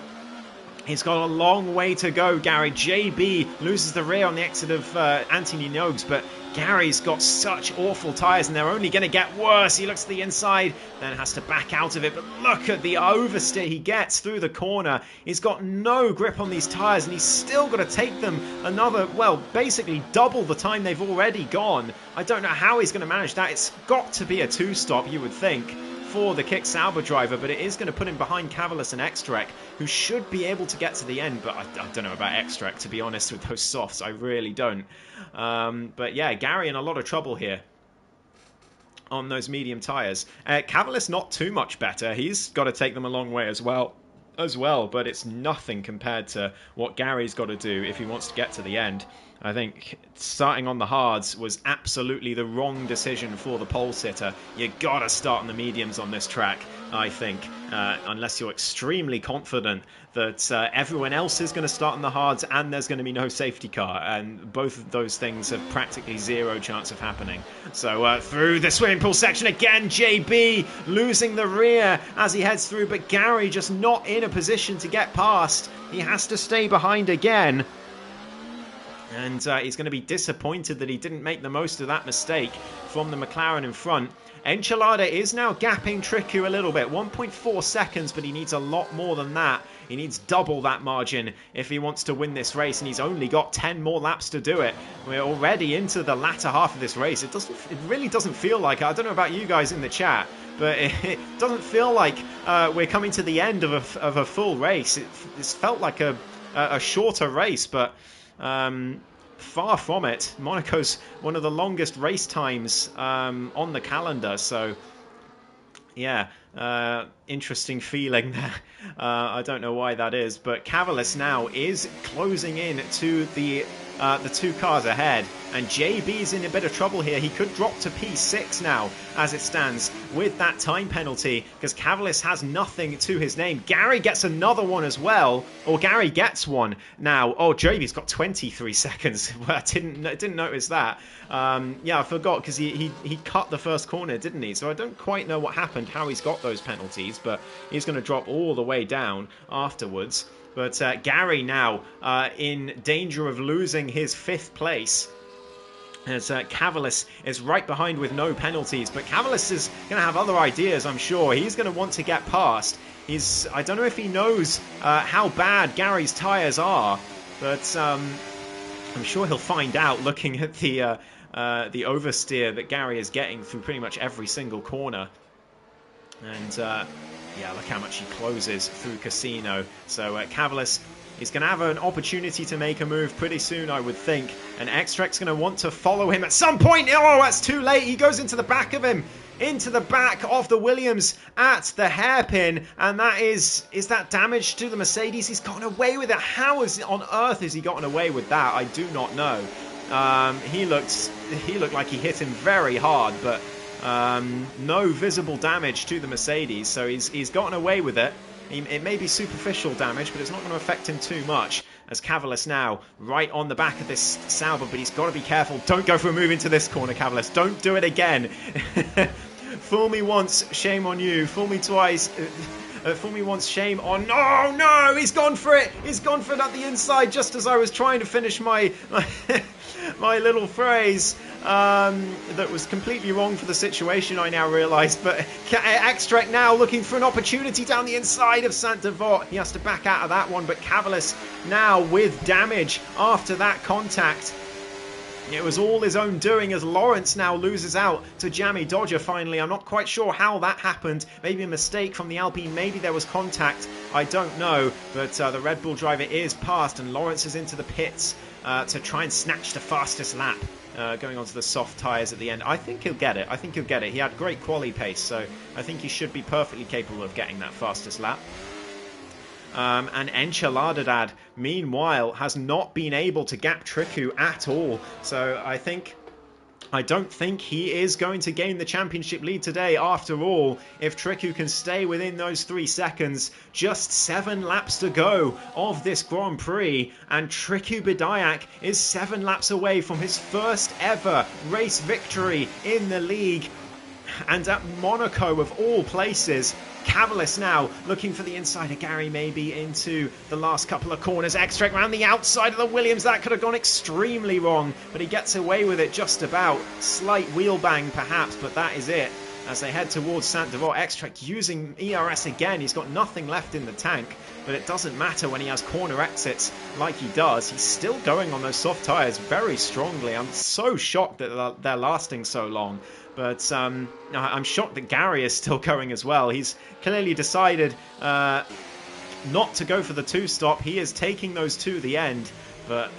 he's got a long way to go, Gary. JB loses the rear on the exit of Anthony Nogues, but Gary's got such awful tyres, and they're only going to get worse. He looks to the inside, then has to back out of it. But look at the oversteer he gets through the corner. He's got no grip on these tyres, and he's still got to take them another, well, basically double the time they've already gone. I don't know how he's going to manage that. It's got to be a two-stop, you would think, for the Kick Sauber driver, but it is going to put him behind Cavalis and Extrek, who should be able to get to the end. But I don't know about Extrek, to be honest, with those softs. I really don't. But yeah, Gary in a lot of trouble here on those medium tyres. Cavalis not too much better. He's got to take them a long way as well, but it's nothing compared to what Gary's got to do if he wants to get to the end. I think starting on the hards was absolutely the wrong decision for the pole sitter. You gotta start on the mediums on this track, I think, unless you're extremely confident that everyone else is going to start on the hards and there's going to be no safety car, and both of those things have practically zero chance of happening. So through the swimming pool section again, JB losing the rear as he heads through, but Gary just not in a position to get past. He has to stay behind again. And he's going to be disappointed that he didn't make the most of that mistake from the McLaren in front. Enchilada is now gapping Tricu a little bit. 1.4 seconds, but he needs a lot more than that. He needs double that margin if he wants to win this race, and he's only got 10 more laps to do it. We're already into the latter half of this race. It really doesn't feel like it. I don't know about you guys in the chat, but it doesn't feel like we're coming to the end of a full race. It's felt like a shorter race, but far from it. Monaco's one of the longest race times on the calendar, so yeah, interesting feeling there. I don't know why that is, but Cavalis now is closing in to the two cars ahead, and JB's in a bit of trouble here. He could drop to P6 now as it stands with that time penalty, because Cavalis has nothing to his name. Gary gets another one as well, or Gary gets one now. Oh, JB's got 23 seconds. Well, I didn't notice that. Yeah, I forgot, because he cut the first corner, didn't he? So I don't quite know what happened, how he's got those penalties, but he's going to drop all the way down afterwards. But Gary now in danger of losing his 5th place, as Cavalis is right behind with no penalties. But Cavalis is going to have other ideas, I'm sure. He's going to want to get past. I don't know if he knows how bad Gary's tyres are, but I'm sure he'll find out looking at the oversteer that Gary is getting through pretty much every single corner. And yeah, look how much he closes through Casino. So Cavalis is going to have an opportunity to make a move pretty soon, I would think. And Extrek's going to want to follow him at some point. Oh, that's too late. He goes into the back of him, into the back of the Williams at the hairpin. And that is that damage to the Mercedes? He's gotten away with it. How on earth has he gotten away with that? I do not know. He looked like he hit him very hard, but no visible damage to the Mercedes, so he's gotten away with it. It may be superficial damage, but it's not going to affect him too much, as Cavalis now right on the back of this Sauber, but he's got to be careful. Don't go for a move into this corner, Cavalis. Don't do it again. Fool me once, shame on you. Fool me twice. Fool me once, shame on... Oh, no! He's gone for it! He's gone for it at the inside, just as I was trying to finish my little phrase. That was completely wrong for the situation, I now realise. But Extrek now looking for an opportunity down the inside of Saint-Devote. He has to back out of that one, but Cavalis now with damage after that contact. It was all his own doing as Lawrence now loses out to Jammy Dodger finally. I'm not quite sure how that happened. Maybe a mistake from the Alpine. Maybe there was contact. I don't know. But the Red Bull driver is past and Lawrence is into the pits to try and snatch the fastest lap. Going onto the soft tyres at the end. I think he'll get it. I think he'll get it. He had great quali pace, so I think he should be perfectly capable of getting that fastest lap. And Enchiladadad, meanwhile, has not been able to gap Triku at all. So I don't think he is going to gain the championship lead today. After all, if Triku can stay within those 3 seconds, just 7 laps to go of this Grand Prix, and Triku Bidayak is 7 laps away from his first ever race victory in the league. And at Monaco, of all places, Cavalis now looking for the inside of Gary, maybe into the last couple of corners. Extract around the outside of the Williams. That could have gone extremely wrong, but he gets away with it just about. Slight wheel bang perhaps, but that is it. As they head towards Saint-Devote, Extract using ERS again. He's got nothing left in the tank, but it doesn't matter when he has corner exits like he does. He's still going on those soft tyres very strongly. I'm so shocked that they're lasting so long. But I'm shocked that Gary is still going as well. He's clearly decided not to go for the 2-stop. He is taking those to the end. But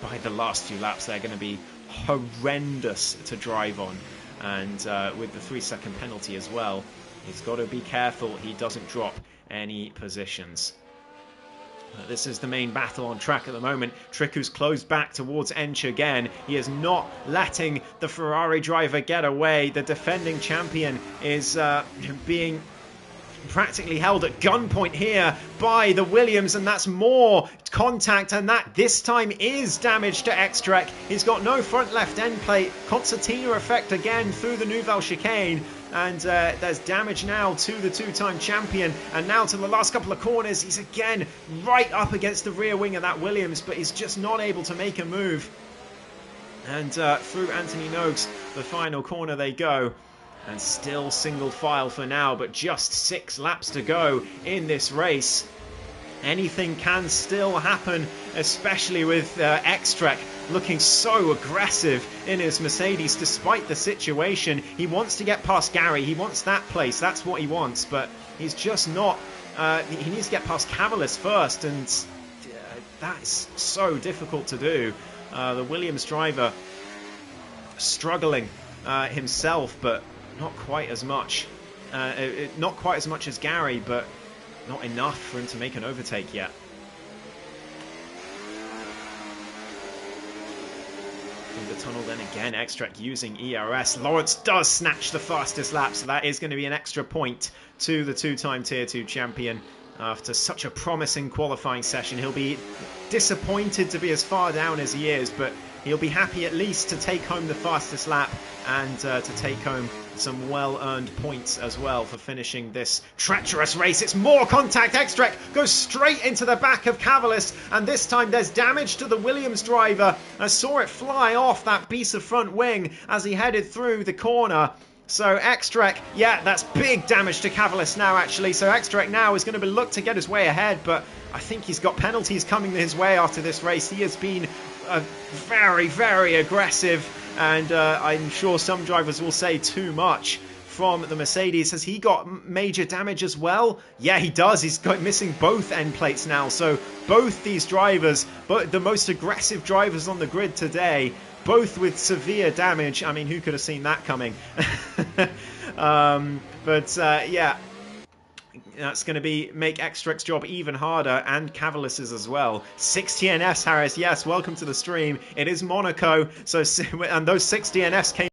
by the last few laps, they're going to be horrendous to drive on. And with the 3-second penalty as well, he's got to be careful he doesn't drop any positions. This is the main battle on track at the moment. Triku's closed back towards Ench again. He is not letting the Ferrari driver get away. The defending champion is being practically held at gunpoint here by the Williams, and that's more contact, and that this time is damage to Extrek. He's got no front left end plate. Concertina effect again through the Nouvelle chicane. And there's damage now to the 2-time champion. And now to the last couple of corners. He's again right up against the rear wing of that Williams, but he's just not able to make a move. And through Anthony Noakes, the final corner they go. And still single file for now, but just 6 laps to go in this race. Anything can still happen, especially with Extrek looking so aggressive in his Mercedes despite the situation. He wants to get past Gary. He wants that place. That's what he wants, but he's just not. He needs to get past Cavalis first, and that's so difficult to do. The Williams driver struggling himself, but not quite as much. Not quite as much as Gary, but not enough for him to make an overtake yet. In the tunnel then again, Extract using ERS. Lawrence does snatch the fastest lap, so that is going to be an extra point to the 2-time Tier 2 champion. After such a promising qualifying session, he'll be disappointed to be as far down as he is, but he'll be happy at least to take home the fastest lap and to take home some well-earned points as well for finishing this treacherous race. It's more contact. Extract goes straight into the back of Cavalis, and this time there's damage to the Williams driver. I saw it fly off that piece of front wing as he headed through the corner. So Extract, yeah, that's big damage to Cavalis now, actually. So Extract now is going to look to get his way ahead, but I think he's got penalties coming his way after this race. He has been very, very aggressive, and I'm sure some drivers will say too much from the Mercedes. Has he got major damage as well? Yeah, he does. He's got missing both end plates now. So both these drivers, the most aggressive drivers on the grid today, both with severe damage. I mean, who could have seen that coming? Yeah, that's going to make Extract's job even harder, and Cavalis's as well. 6TNS, Harris. Yes, welcome to the stream. It is Monaco, so and those 6TNS came.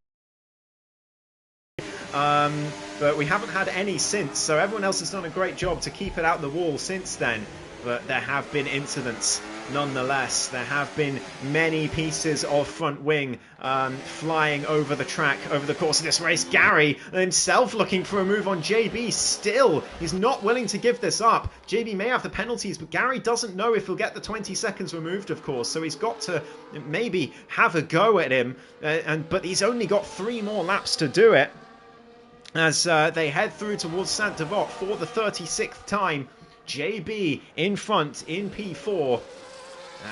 But we haven't had any since, so everyone else has done a great job to keep it out the wall since then. But there have been incidents nonetheless. There have been many pieces of front wing flying over the track over the course of this race. Gary himself looking for a move on JB still. He's not willing to give this up. JB may have the penalties, but Gary doesn't know if he'll get the 20 seconds removed, of course. So he's got to maybe have a go at him. But he's only got 3 more laps to do it as they head through towards Saint-Devote for the 36th time. JB in front in P4,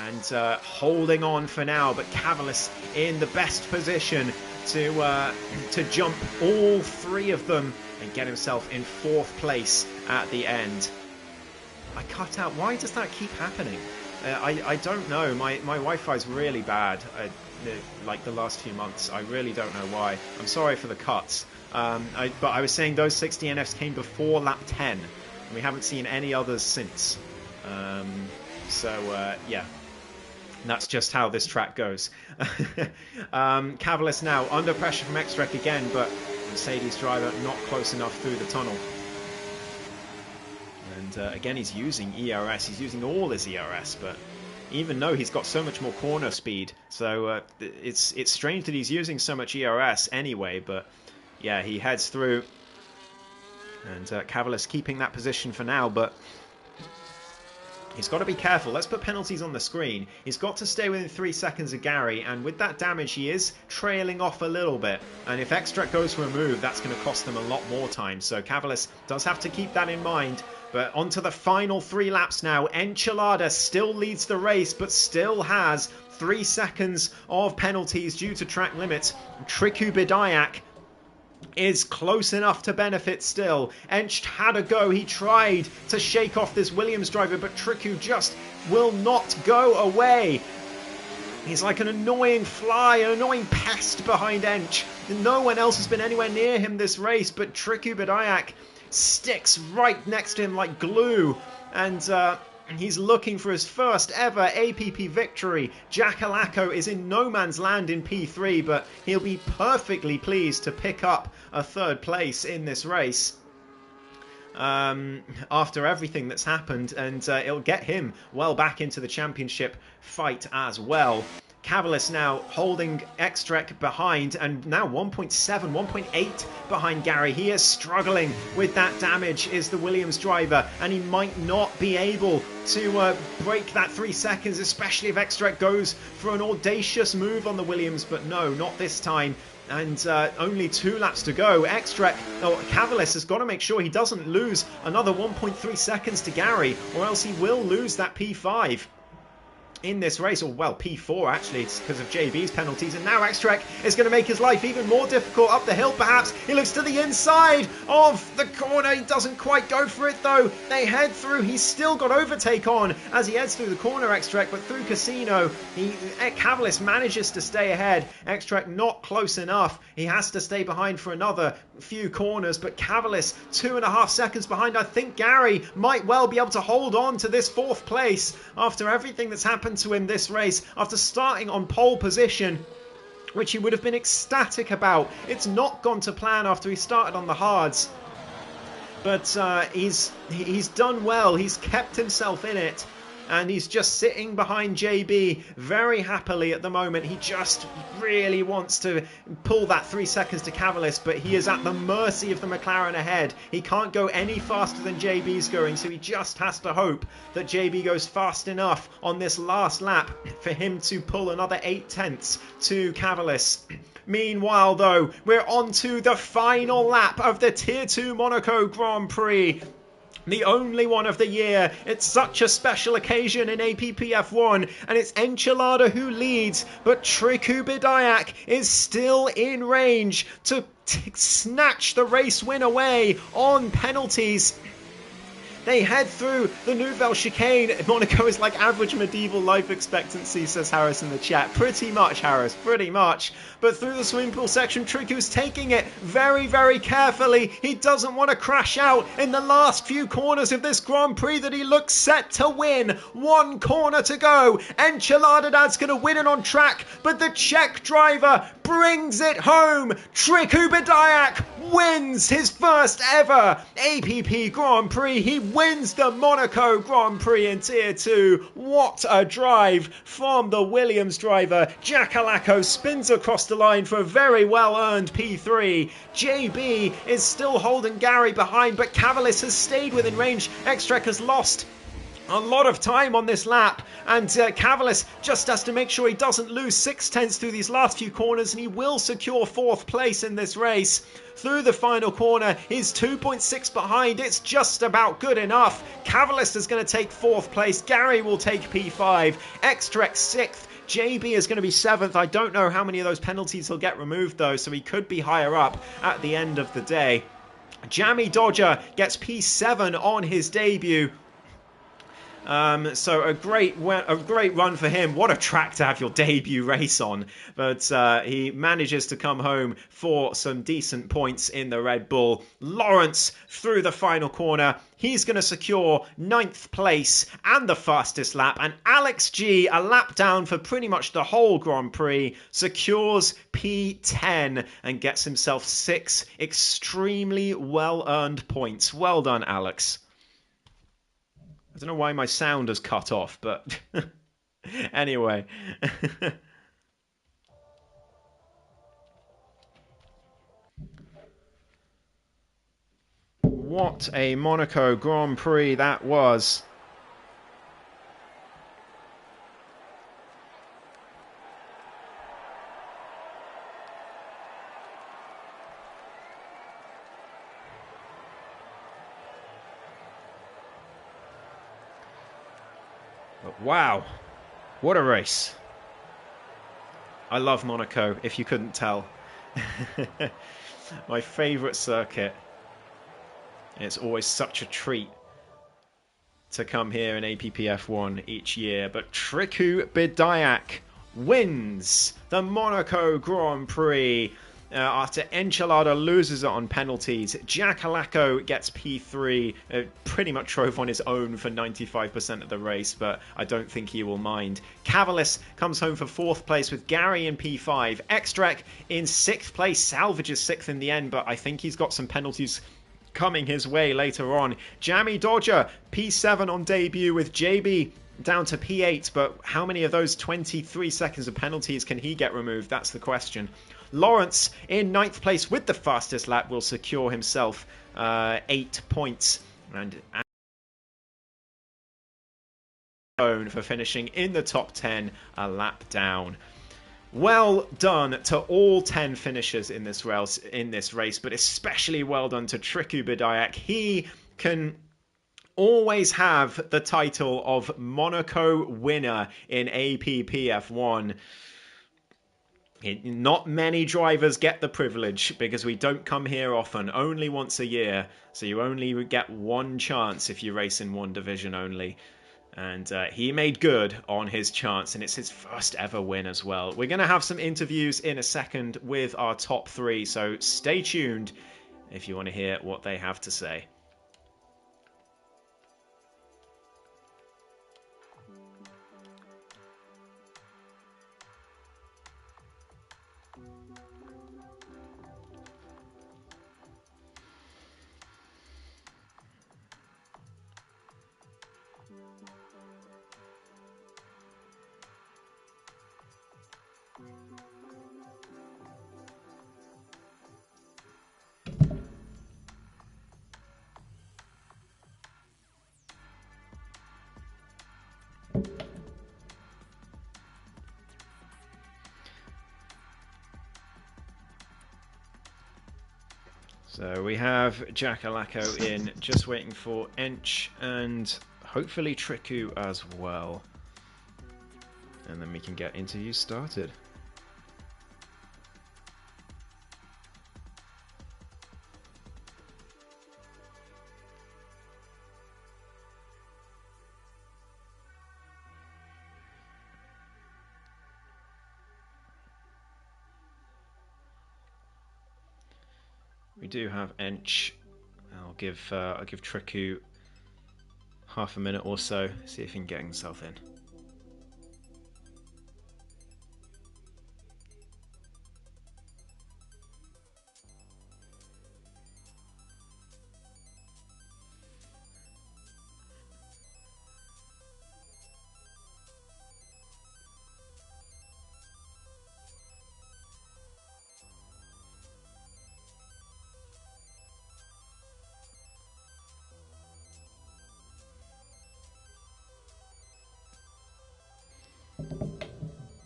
and holding on for now, but Cavalis in the best position to jump all three of them and get himself in 4th place at the end. I cut out. Why does that keep happening? I don't know. My Wi-Fi is really bad. Like the last few months, I really don't know why. I'm sorry for the cuts. But I was saying those 60 NFs came before lap 10, and we haven't seen any others since. Yeah, that's just how this track goes. Cavalis now under pressure from Extrek again, but Mercedes driver not close enough through the tunnel. And again, he's using ERS. He's using all his ERS, but even though he's got so much more corner speed, so it's strange that he's using so much ERS anyway. But yeah, he heads through, and Cavalis keeping that position for now, but he's got to be careful. Let's put penalties on the screen. He's got to stay within 3 seconds of Gary, and with that damage, he is trailing off a little bit. And if Extrek goes for a move, that's going to cost them a lot more time. So Cavalis does have to keep that in mind. But onto the final 3 laps now. Enchilada still leads the race, but still has 3 seconds of penalties due to track limits. Triku Bidayak is close enough to benefit still. Ench had a go. He tried to shake off this Williams driver, but Triku just will not go away. He's like an annoying fly, an annoying pest behind Ench. No one else has been anywhere near him this race, but Triku Bidayak sticks right next to him like glue. And he's looking for his first ever APP victory. Jackalacco is in no man's land in P3, but he'll be perfectly pleased to pick up a 3rd place in this race after everything that's happened, and it'll get him well back into the championship fight as well. Cavalis now holding Extrek behind, and now 1.7, 1.8 behind Gary. He is struggling with that damage, is the Williams driver, and he might not be able to break that 3 seconds, especially if Extrek goes for an audacious move on the Williams, but no, not this time. And only 2 laps to go. Cavalis has got to make sure he doesn't lose another 1.3 seconds to Gary, or else he will lose that P5 in this race, or well, P4 actually, it's because of JB's penalties. And now Extrek is going to make his life even more difficult up the hill perhaps. He looks to the inside of the corner. He doesn't quite go for it though. They head through. He's still got overtake on as he heads through the corner, Extrek, but through Casino, Cavalis manages to stay ahead. Extrek not close enough. He has to stay behind for another few corners, but Cavalis 2.5 seconds behind. I think Gary might well be able to hold on to this 4th place after everything that's happened to him this race, after starting on pole position, which he would have been ecstatic about. It's not gone to plan after he started on the hards, but he's done well. He's kept himself in it, and he's just sitting behind JB very happily at the moment. He just really wants to pull that 3 seconds to Cavalis, but he is at the mercy of the McLaren ahead. He can't go any faster than JB's going, so he just has to hope that JB goes fast enough on this last lap for him to pull another 8 tenths to Cavalis. Meanwhile, though, we're on to the final lap of the Tier 2 Monaco Grand Prix. The only one of the year. It's such a special occasion in APPF1, and it's Enchilada who leads, but Triku Bidayak is still in range to snatch the race win away on penalties. They head through the Nouvelle Chicane. Monaco is like average medieval life expectancy, says Harris in the chat. Pretty much, Harris, pretty much. But through the swimming pool section, Triku's taking it very, very carefully. He doesn't want to crash out in the last few corners of this Grand Prix that he looks set to win. 1 corner to go. Enchiladad's going to win it on track, but the Czech driver brings it home. Triku Bidayak wins his first ever APP Grand Prix. He wins the Monaco Grand Prix in Tier 2. What a drive from the Williams driver. Jackalacco spins across the line for a very well-earned P3. JB is still holding Gary behind, but Cavalis has stayed within range. Extrek has lost a lot of time on this lap, and Cavalis just has to make sure he doesn't lose 6/10 through these last few corners, and he will secure 4th place in this race. Through the final corner, he's 2.6 behind. It's just about good enough. Cavalis is going to take 4th place. Gary will take P5. Extrex 6th. JB is going to be 7th. I don't know how many of those penalties he'll get removed, though, so he could be higher up at the end of the day. Jammy Dodger gets P7 on his debut. So a great run for him. What a track to have your debut race on. But he manages to come home for some decent points in the Red Bull. Lawrence through the final corner. He's going to secure 9th place and the fastest lap. And Alex G, a lap down for pretty much the whole Grand Prix, secures P10 and gets himself 6 extremely well-earned points. Well done, Alex. I don't know why my sound has cut off, but anyway. What a Monaco Grand Prix that was. But wow, what a race. I love Monaco, if you couldn't tell. My favourite circuit. It's always such a treat to come here in APPF1 each year. But Triku Bidayak wins the Monaco Grand Prix. After Enchilada loses it on penalties, Jack Alaco gets P3, pretty much drove on his own for 95% of the race, but I don't think he will mind. Cavalis comes home for 4th place with Gary in P5. Extrek in 6th place, salvages 6th in the end, but I think he's got some penalties coming his way later on. Jammy Dodger, P7 on debut with JB down to P8, but how many of those 23 seconds of penalties can he get removed? That's the question. Lawrence in 9th place with the fastest lap will secure himself 8 points. And for finishing in the top 10, a lap down. Well done to all 10 finishers in this race, but especially well done to Triku Bidayak. He can always have the title of Monaco winner in APPF1. Not many drivers get the privilege because we don't come here often, only once a year. So you only get one chance if you race in one division only. And he made good on his chance, and it's his first ever win as well. We're going to have some interviews in a second with our top 3, so stay tuned if you want to hear what they have to say. So we have Jack Alaco in, just waiting for Ench and hopefully Triku as well. And then we can get interviews started. We do have Ench. I'll give Triku half a minute or so, see if he can get himself in.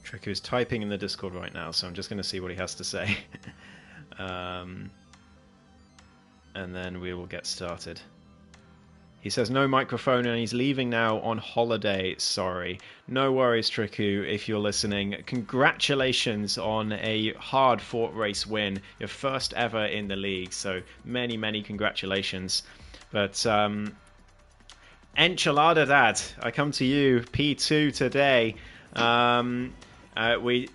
Triku's typing in the Discord right now, so I'm just going to see what he has to say. And then we will get started. He says no microphone and he's leaving now on holiday. Sorry. No worries, Triku, if you're listening. Congratulations on a hard-fought race win. Your first ever in the league. So many, many congratulations. But Enchilada Dad, I come to you. P2 today. We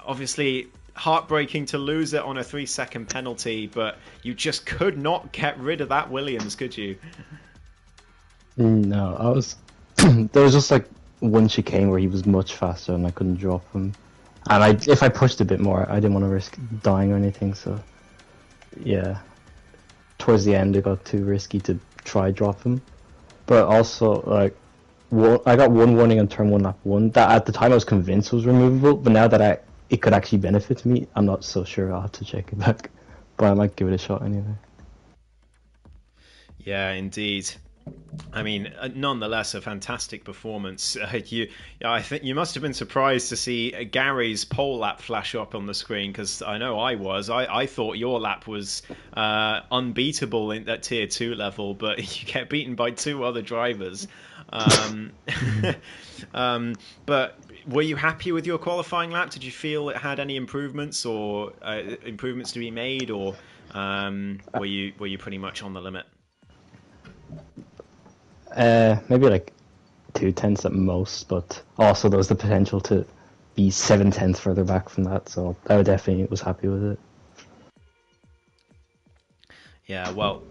obviously heartbreaking to lose it on a 3-second penalty, but you just could not get rid of that Williams, could you? No, I was. There was just like one chicane where he was much faster and I couldn't drop him. And if I pushed a bit more, I didn't want to risk dying or anything. So, yeah. Towards the end, it got too risky to try drop him. But also, like, I got one warning on turn 1, lap 1. That at the time I was convinced was removable. But now that it could actually benefit me, I'm not so sure. I'll have to check it back. But I might give it a shot anyway. Yeah, indeed. I mean, nonetheless, a fantastic performance. I think you must have been surprised to see Gary's pole lap flash up on the screen, because I know I was. I thought your lap was unbeatable in that tier 2 level, but you get beaten by 2 other drivers. But were you happy with your qualifying lap? Did you feel it had any improvements or improvements to be made, or were you pretty much on the limit? Maybe like 2/10 at most, but also there was the potential to be 7/10 further back from that, so I definitely was happy with it. Yeah, well,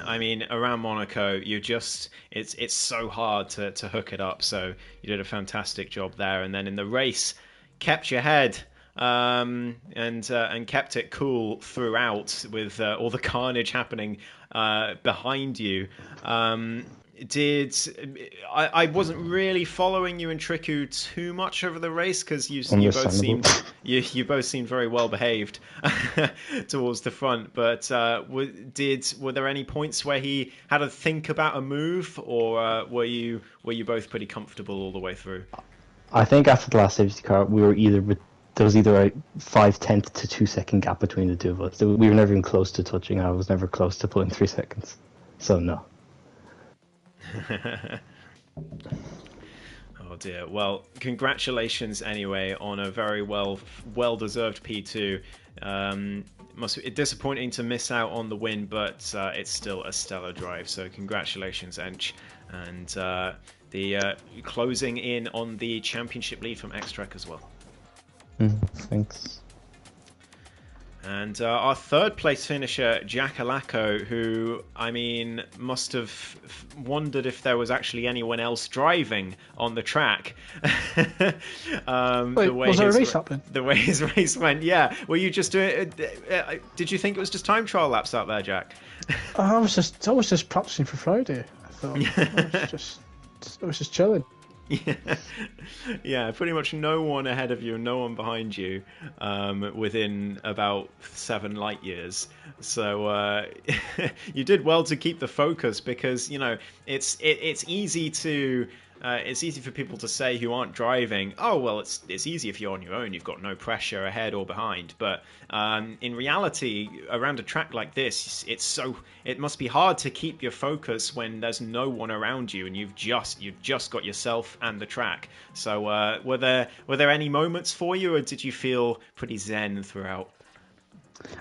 I mean, around Monaco, it's so hard to hook it up, so you did a fantastic job there, and then in the race, kept your head. And kept it cool throughout with all the carnage happening behind you. I wasn't really following you and Triku too much over the race, because you both seemed very well behaved towards the front. But were there any points where he had to think about a move, or were you both pretty comfortable all the way through? I think after the last safety car, there was either a 5/10 to 2-second gap between the two of us. We were never even close to touching. I was never close to pulling 3 seconds. So no. Oh dear. Well, congratulations anyway on a very well-deserved P2. Must be disappointing to miss out on the win, but it's still a stellar drive. So congratulations, Ench, and the closing in on the championship lead from X-Track as well. Thanks. And our third place finisher, Jack Alacco, who, I mean, must have wondered if there was actually anyone else driving on the track. Wait, was there a race happening? The way his race went, yeah. Were you just doing? Did you think it was just time trial laps out there, Jack? I was just practicing for Friday. I thought I was just chilling. Yeah, pretty much no one ahead of you and no one behind you, within about 7 light years. So you did well to keep the focus, because it's easy to. It's easy for people to say who aren't driving, oh, well, it's easy if you're on your own, you've got no pressure ahead or behind. But in reality, around a track like this, it must be hard to keep your focus when there's no one around you and you've just got yourself and the track. So were there any moments for you, or did you feel pretty zen throughout?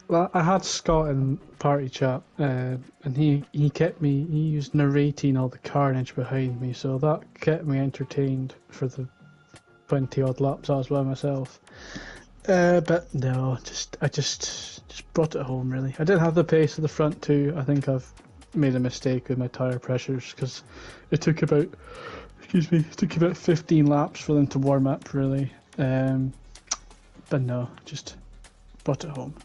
Well, I had Scott in party chat, and he was narrating all the carnage behind me, so that kept me entertained for the 20 odd laps I was by myself. But no, I just brought it home really. I didn't have the pace of the front two. I think I've made a mistake with my tyre pressures, because it took about 15 laps for them to warm up really. But no, just brought it home.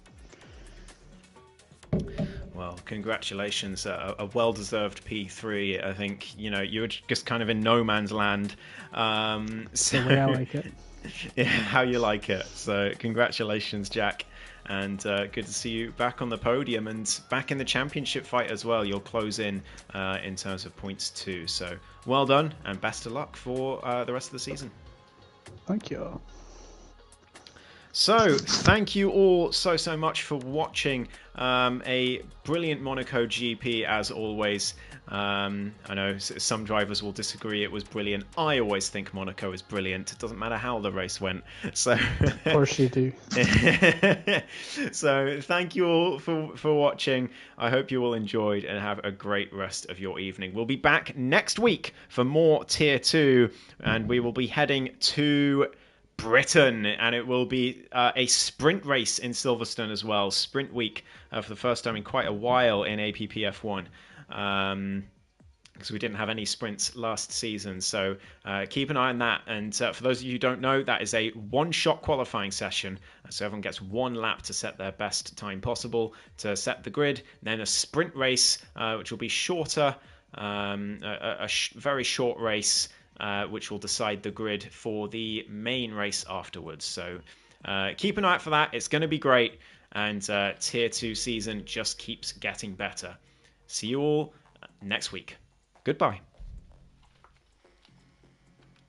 Well, congratulations, a well-deserved P3. I think you were just kind of in no man's land. So the way I like it. Yeah, how you like it. So congratulations, Jack, and good to see you back on the podium and back in the championship fight as well. You'll close in terms of points too. So well done, and best of luck for the rest of the season. Thank you. So, thank you all so much for watching a brilliant Monaco GP as always. I know some drivers will disagree it was brilliant. I always think Monaco is brilliant. It doesn't matter how the race went. So, Of course you do. So, thank you all for watching. I hope you all enjoyed and have a great rest of your evening. We'll be back next week for more Tier 2, and we will be heading to Britain, and it will be a sprint race in Silverstone as well. Sprint week for the first time in quite a while in APPF1. Because we didn't have any sprints last season. So keep an eye on that. And for those of you who don't know, that is a one-shot qualifying session. So everyone gets one lap to set their best time possible to set the grid. And then a sprint race, which will be shorter, very short race, which will decide the grid for the main race afterwards. So keep an eye out for that. It's going to be great. And Tier 2 season just keeps getting better. See you all next week. Goodbye.